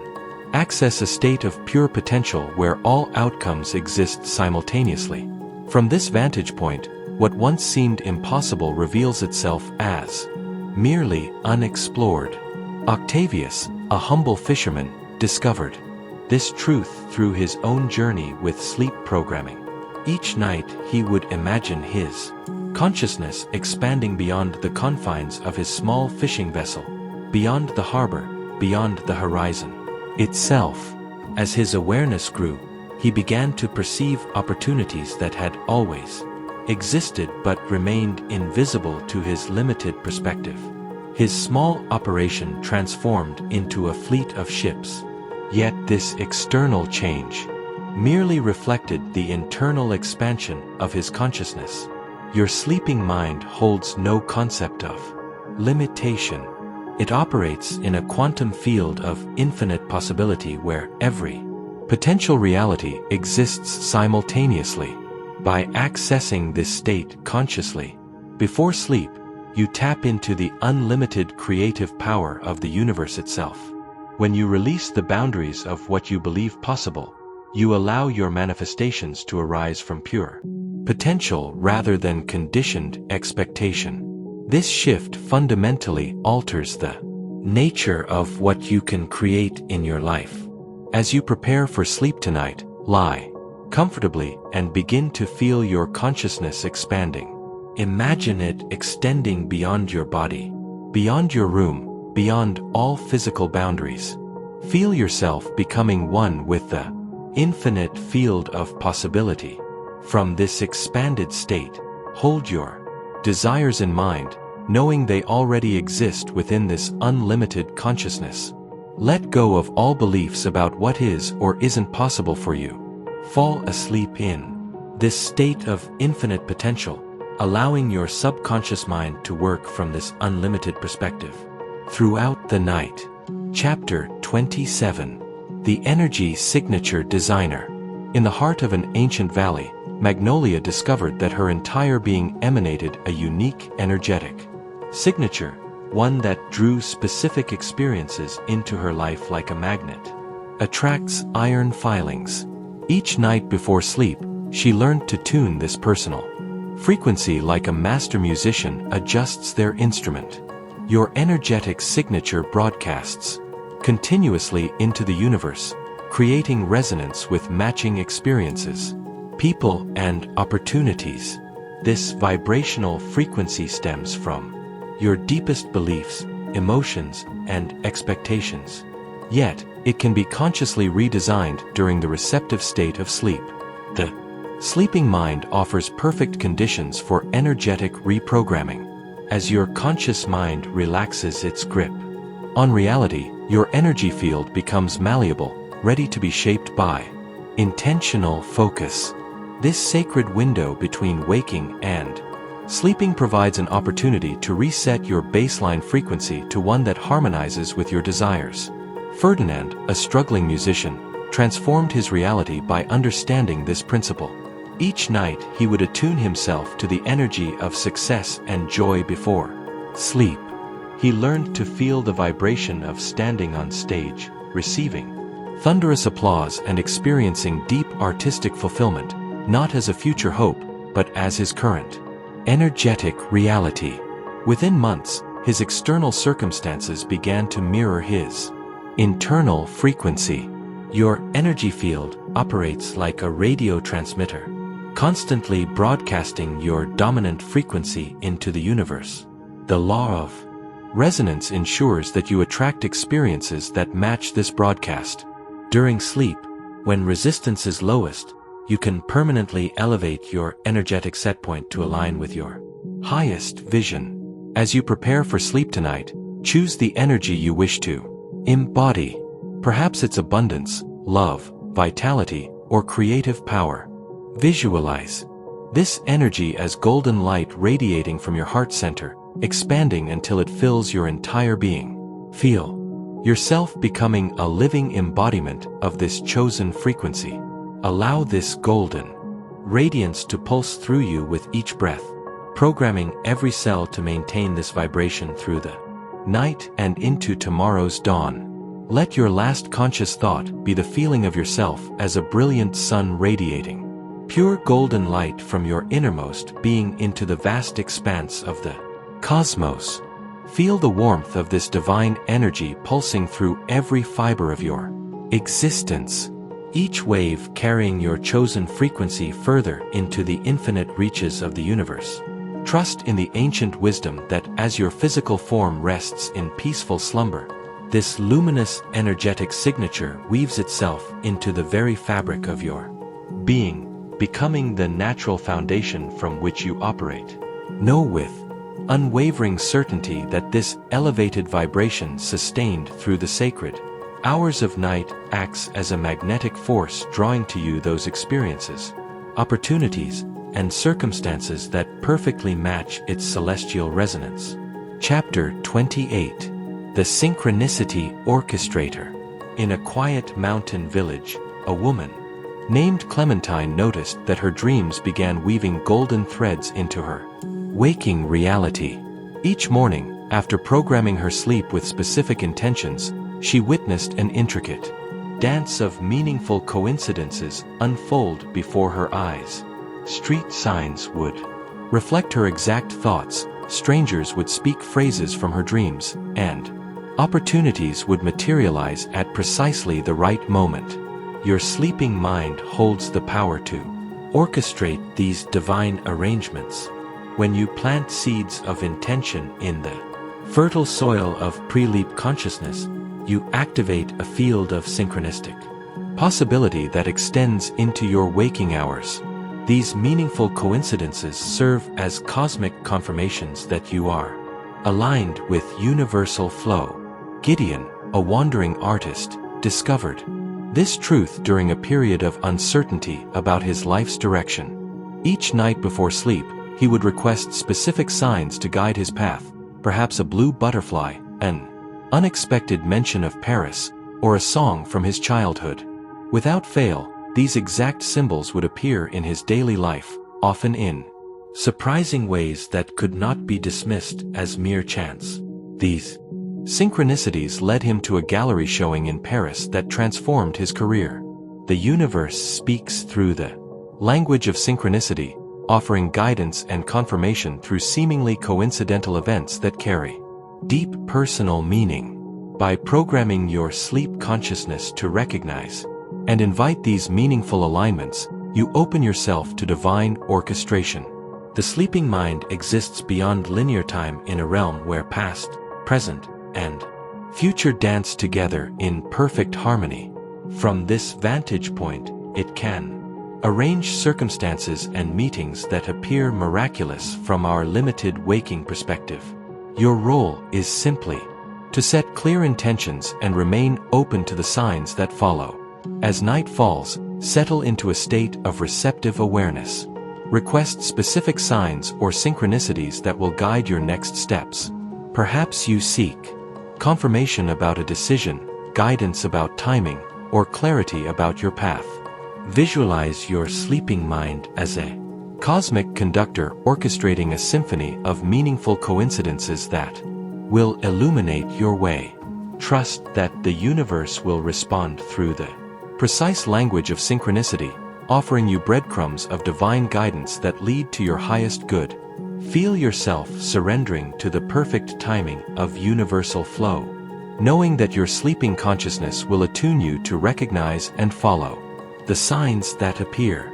Speaker 1: access a state of pure potential where all outcomes exist simultaneously. From this vantage point, what once seemed impossible reveals itself as merely unexplored. Octavius, a humble fisherman, discovered this truth through his own journey with sleep programming. Each night he would imagine his consciousness expanding beyond the confines of his small fishing vessel, beyond the harbor, beyond the horizon itself. As his awareness grew, he began to perceive opportunities that had always existed but remained invisible to his limited perspective. His small operation transformed into a fleet of ships. Yet this external change merely reflected the internal expansion of his consciousness. Your sleeping mind holds no concept of limitation. It operates in a quantum field of infinite possibility where every potential reality exists simultaneously. By accessing this state consciously, before sleep, you tap into the unlimited creative power of the universe itself. When you release the boundaries of what you believe possible, You allow your manifestations to arise from pure potential rather than conditioned expectation. This shift fundamentally alters the nature of what you can create in your life. As you prepare for sleep tonight, lie comfortably and begin to feel your consciousness expanding. Imagine it extending beyond your body, beyond your room, beyond all physical boundaries. Feel yourself becoming one with the infinite field of possibility. From this expanded state, hold your desires in mind, knowing they already exist within this unlimited consciousness. Let go of all beliefs about what is or isn't possible for you. Fall asleep in this state of infinite potential, allowing your subconscious mind to work from this unlimited perspective. Throughout the night. Chapter 27. The Energy Signature Designer. In the heart of an ancient valley, Magnolia discovered that her entire being emanated a unique energetic signature, one that drew specific experiences into her life like a magnet. Attracts iron filings. Each night before sleep, she learned to tune this personal frequency like a master musician adjusts their instrument. Your energetic signature broadcasts continuously into the universe, creating resonance with matching experiences, people, and opportunities. This vibrational frequency stems from your deepest beliefs, emotions, and expectations. Yet, it can be consciously redesigned during the receptive state of sleep. The sleeping mind offers perfect conditions for energetic reprogramming. As your conscious mind relaxes its grip on reality, your energy field becomes malleable, ready to be shaped by intentional focus. This sacred window between waking and sleeping provides an opportunity to reset your baseline frequency to one that harmonizes with your desires. Ferdinand, a struggling musician, transformed his reality by understanding this principle. Each night he would attune himself to the energy of success and joy before sleep. He learned to feel the vibration of standing on stage, receiving thunderous applause and experiencing deep artistic fulfillment, not as a future hope, but as his current energetic reality. Within months, his external circumstances began to mirror his internal frequency. Your energy field operates like a radio transmitter, constantly broadcasting your dominant frequency into the universe. The law of resonance ensures that you attract experiences that match this broadcast. During sleep, when resistance is lowest, you can permanently elevate your energetic setpoint to align with your highest vision. As you prepare for sleep tonight, choose the energy you wish to embody. Perhaps it's abundance, love, vitality, or creative power. Visualize this energy as golden light radiating from your heart center, expanding until it fills your entire being. Feel yourself becoming a living embodiment of this chosen frequency. Allow this golden radiance to pulse through you with each breath, programming every cell to maintain this vibration through the night and into tomorrow's dawn. Let your last conscious thought be the feeling of yourself as a brilliant sun radiating pure golden light from your innermost being into the vast expanse of the cosmos. Feel the warmth of this divine energy pulsing through every fiber of your existence, each wave carrying your chosen frequency further into the infinite reaches of the universe. Trust in the ancient wisdom that as your physical form rests in peaceful slumber, this luminous energetic signature weaves itself into the very fabric of your being, becoming the natural foundation from which you operate. Know with unwavering certainty that this elevated vibration sustained through the sacred hours of night acts as a magnetic force drawing to you those experiences, opportunities, and circumstances that perfectly match its celestial resonance. Chapter 28. The Synchronicity Orchestrator. In a quiet mountain village, a woman named Clementine noticed that her dreams began weaving golden threads into her waking reality. Each morning, after programming her sleep with specific intentions, she witnessed an intricate dance of meaningful coincidences unfold before her eyes. Street signs would reflect her exact thoughts, strangers would speak phrases from her dreams, and opportunities would materialize at precisely the right moment. Your sleeping mind holds the power to orchestrate these divine arrangements. When you plant seeds of intention in the fertile soil of pre-leap consciousness, you activate a field of synchronistic possibility that extends into your waking hours. These meaningful coincidences serve as cosmic confirmations that you are aligned with universal flow. Gideon, a wandering artist, discovered this truth during a period of uncertainty about his life's direction. Each night before sleep, he would request specific signs to guide his path, perhaps a blue butterfly, an unexpected mention of Paris, or a song from his childhood. Without fail, these exact symbols would appear in his daily life, often in surprising ways that could not be dismissed as mere chance. These synchronicities led him to a gallery showing in Paris that transformed his career. The universe speaks through the language of synchronicity, offering guidance and confirmation through seemingly coincidental events that carry deep personal meaning. By programming your sleep consciousness to recognize and invite these meaningful alignments, you open yourself to divine orchestration. The sleeping mind exists beyond linear time in a realm where past, present, and future dance together in perfect harmony. From this vantage point, it can arrange circumstances and meetings that appear miraculous from our limited waking perspective. Your role is simply to set clear intentions and remain open to the signs that follow. As night falls, settle into a state of receptive awareness. Request specific signs or synchronicities that will guide your next steps. Perhaps you seek confirmation about a decision, guidance about timing, or clarity about your path. Visualize your sleeping mind as a cosmic conductor orchestrating a symphony of meaningful coincidences that will illuminate your way. Trust that the universe will respond through the precise language of synchronicity, offering you breadcrumbs of divine guidance that lead to your highest good. Feel yourself surrendering to the perfect timing of universal flow, knowing that your sleeping consciousness will attune you to recognize and follow the signs that appear.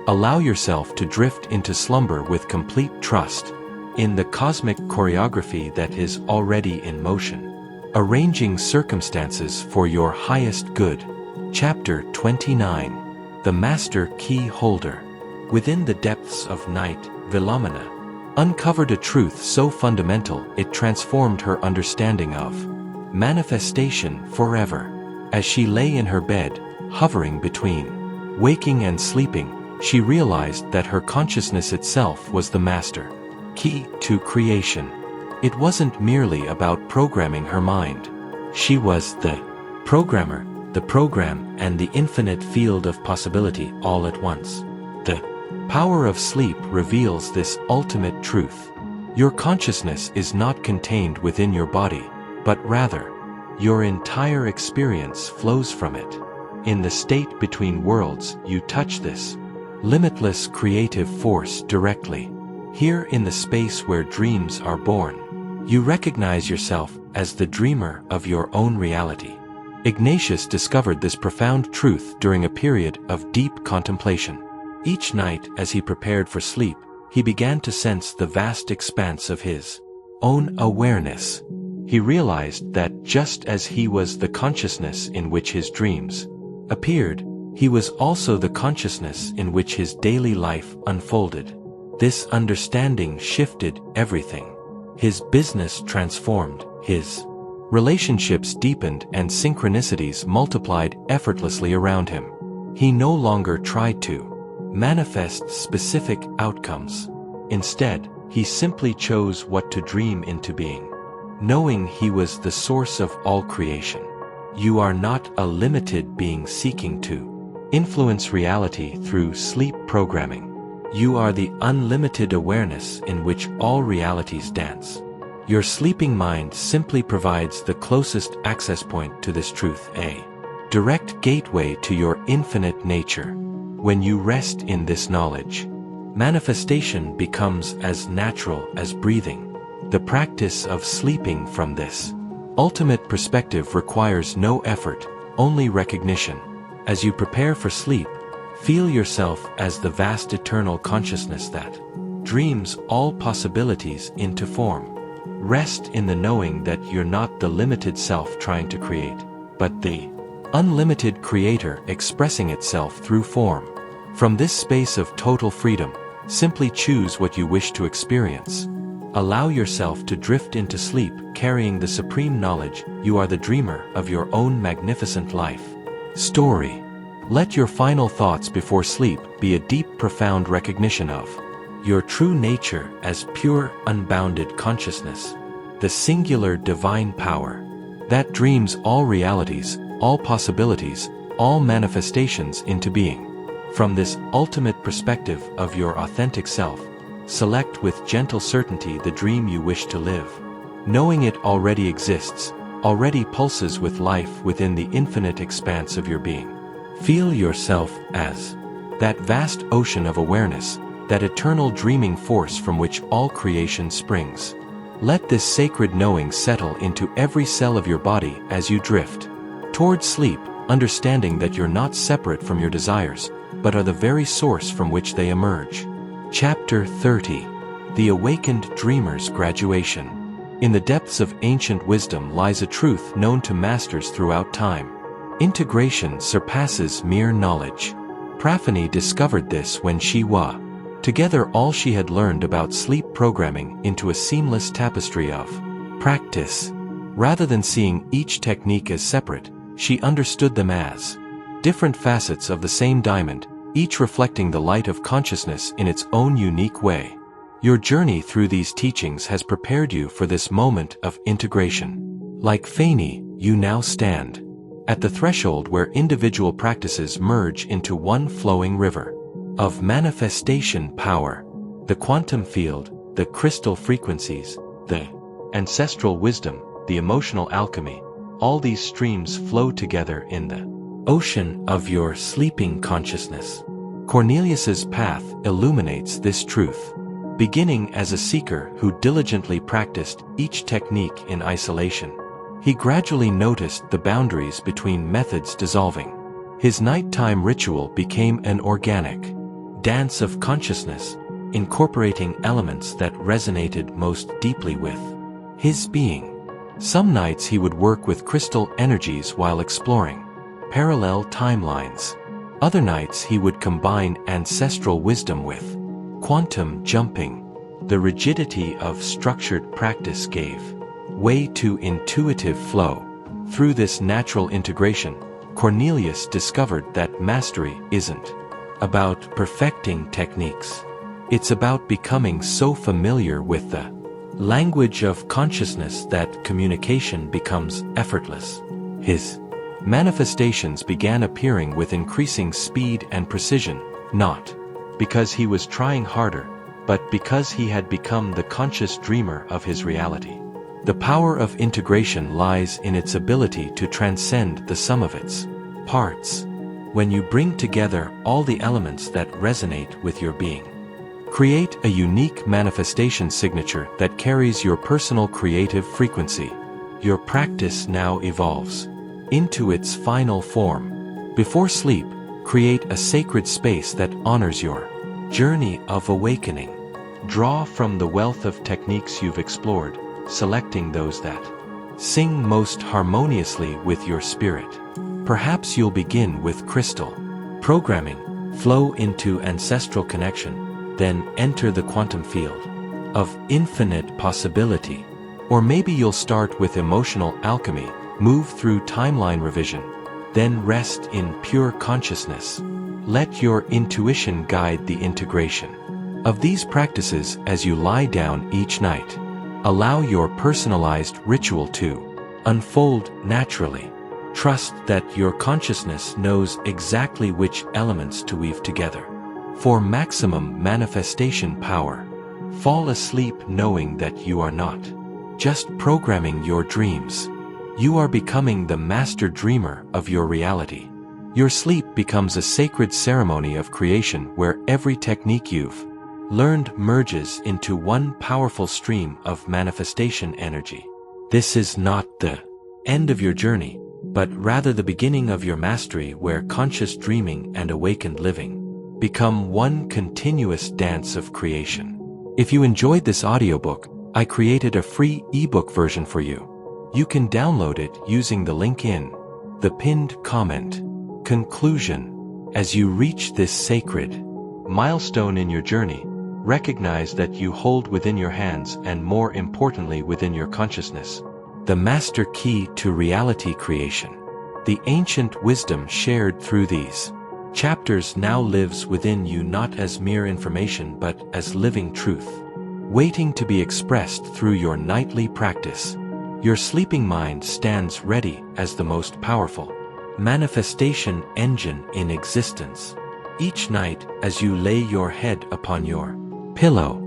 Speaker 1: Allow yourself to drift into slumber with complete trust in the cosmic choreography that is already in motion, arranging circumstances for your highest good. Chapter 29. The Master Key Holder. Within the depths of night, Philomena uncovered a truth so fundamental it transformed her understanding of manifestation forever. As she lay in her bed, hovering between waking and sleeping, she realized that her consciousness itself was the master key to creation. It wasn't merely about programming her mind. She was the programmer, the program, and the infinite field of possibility all at once. The power of sleep reveals this ultimate truth. Your consciousness is not contained within your body, but rather, your entire experience flows from it. In the state between worlds, you touch this limitless creative force directly. Here in the space where dreams are born, you recognize yourself as the dreamer of your own reality. Ignatius discovered this profound truth during a period of deep contemplation. Each night, as he prepared for sleep, he began to sense the vast expanse of his own awareness. He realized that just as he was the consciousness in which his dreams appeared, he was also the consciousness in which his daily life unfolded. This understanding shifted everything. His business transformed, his relationships deepened, and synchronicities multiplied effortlessly around him. He no longer tried to manifest specific outcomes. Instead, he simply chose what to dream into being, knowing he was the source of all creation. You are not a limited being seeking to influence reality through sleep programming. You are the unlimited awareness in which all realities dance. Your sleeping mind simply provides the closest access point to this truth, a direct gateway to your infinite nature. When you rest in this knowledge, manifestation becomes as natural as breathing. The practice of sleeping from this ultimate perspective requires no effort, only recognition. As you prepare for sleep, feel yourself as the vast eternal consciousness that dreams all possibilities into form. Rest in the knowing that you're not the limited self trying to create, but the unlimited creator expressing itself through form. From this space of total freedom, simply choose what you wish to experience. Allow yourself to drift into sleep, carrying the supreme knowledge you are the dreamer of your own magnificent life. Story. Let your final thoughts before sleep be a deep, profound recognition of your true nature as pure, unbounded consciousness, the singular divine power that dreams all realities, all possibilities, all manifestations into being. From this ultimate perspective of your authentic self, select with gentle certainty the dream you wish to live. Knowing it already exists, already pulses with life within the infinite expanse of your being. Feel yourself as that vast ocean of awareness, that eternal dreaming force from which all creation springs. Let this sacred knowing settle into every cell of your body as you drift toward sleep, understanding that you're not separate from your desires, but are the very source from which they emerge. Chapter 30. The Awakened Dreamer's Graduation. In the depths of ancient wisdom lies a truth known to masters throughout time. Integration surpasses mere knowledge. Praphany discovered this when she wove together all she had learned about sleep programming into a seamless tapestry of practice. Rather than seeing each technique as separate, she understood them as different facets of the same diamond, each reflecting the light of consciousness in its own unique way. Your journey through these teachings has prepared you for this moment of integration. Like Phany, you now stand at the threshold where individual practices merge into one flowing river of manifestation power. The quantum field, the crystal frequencies, the ancestral wisdom, the emotional alchemy, all these streams flow together in the ocean of your sleeping consciousness. Cornelius's path illuminates this truth. Beginning as a seeker who diligently practiced each technique in isolation, he gradually noticed the boundaries between methods dissolving. His nighttime ritual became an organic dance of consciousness, incorporating elements that resonated most deeply with his being. Some nights he would work with crystal energies while exploring parallel timelines. Other nights he would combine ancestral wisdom with quantum jumping. The rigidity of structured practice gave way to intuitive flow. Through this natural integration, Cornelius discovered that mastery isn't about perfecting techniques. It's about becoming so familiar with the language of consciousness that communication becomes effortless. His manifestations began appearing with increasing speed and precision, not because he was trying harder, but because he had become the conscious dreamer of his reality. The power of integration lies in its ability to transcend the sum of its parts. When you bring together all the elements that resonate with your being, create a unique manifestation signature that carries your personal creative frequency. Your practice now evolves into its final form. Before sleep, create a sacred space that honors your journey of awakening. Draw from the wealth of techniques you've explored, selecting those that sing most harmoniously with your spirit. Perhaps you'll begin with crystal programming, flow into ancestral connection, then enter the quantum field of infinite possibility. Or maybe you'll start with emotional alchemy, move through timeline revision, then rest in pure consciousness. Let your intuition guide the integration of these practices as you lie down each night. Allow your personalized ritual to unfold naturally. Trust that your consciousness knows exactly which elements to weave together. For maximum manifestation power, fall asleep knowing that you are not just programming your dreams, You are becoming the master dreamer of your reality. Your sleep becomes a sacred ceremony of creation where every technique you've learned merges into one powerful stream of manifestation energy. This is not the end of your journey, but rather the beginning of your mastery where conscious dreaming and awakened living become one continuous dance of creation. If you enjoyed this audiobook, I created a free ebook version for you. You can download it using the link in the pinned comment. Conclusion: as you reach this sacred milestone in your journey, recognize that you hold within your hands, and more importantly within your consciousness, the master key to reality creation. The ancient wisdom shared through these chapters now lives within you, not as mere information but as living truth, waiting to be expressed through your nightly practice. Your sleeping mind stands ready as the most powerful manifestation engine in existence. Each night, as you lay your head upon your pillow,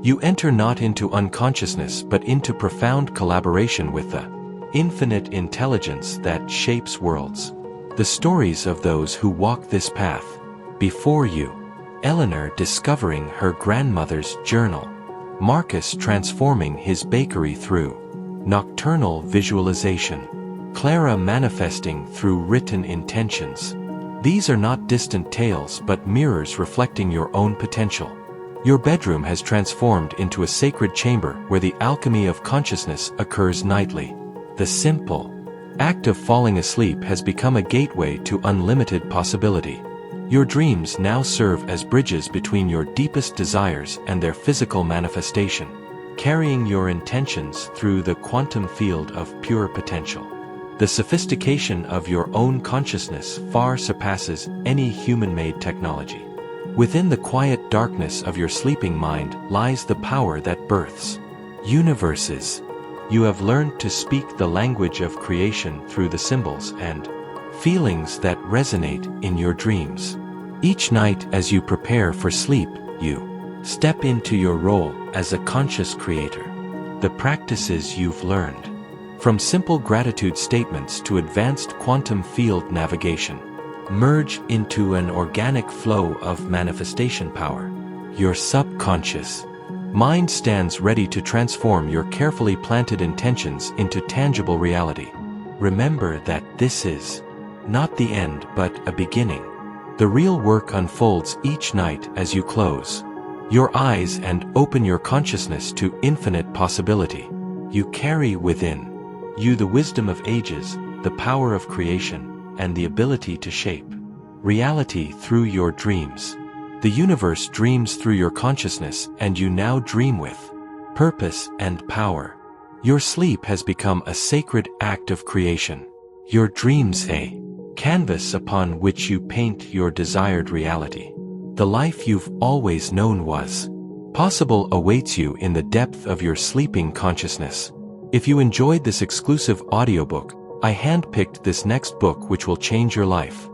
Speaker 1: you enter not into unconsciousness but into profound collaboration with the infinite intelligence that shapes worlds. The stories of those who walk this path before you: Eleanor discovering her grandmother's journal, Marcus transforming his bakery through nocturnal visualization, Clara manifesting through written intentions. These are not distant tales but mirrors reflecting your own potential. Your bedroom has transformed into a sacred chamber where the alchemy of consciousness occurs nightly. The simple act of falling asleep has become a gateway to unlimited possibility. Your dreams now serve as bridges between your deepest desires and their physical manifestation, carrying your intentions through the quantum field of pure potential. The sophistication of your own consciousness far surpasses any human-made technology. Within the quiet darkness of your sleeping mind lies the power that births universes. You have learned to speak the language of creation through the symbols and feelings that resonate in your dreams. Each night as you prepare for sleep, you step into your role as a conscious creator. The practices you've learned, from simple gratitude statements to advanced quantum field navigation, merge into an organic flow of manifestation power. Your subconscious mind stands ready to transform your carefully planted intentions into tangible reality. Remember that this is not the end but a beginning. The real work unfolds each night as you close your eyes and open your consciousness to infinite possibility. You carry within you the wisdom of ages, the power of creation, and the ability to shape reality through your dreams. The universe dreams through your consciousness, and you now dream with purpose and power. Your sleep has become a sacred act of creation. Your dreams a canvas upon which you paint your desired reality. The life you've always known was possible awaits you in the depth of your sleeping consciousness. If you enjoyed this exclusive audiobook, I handpicked this next book which will change your life.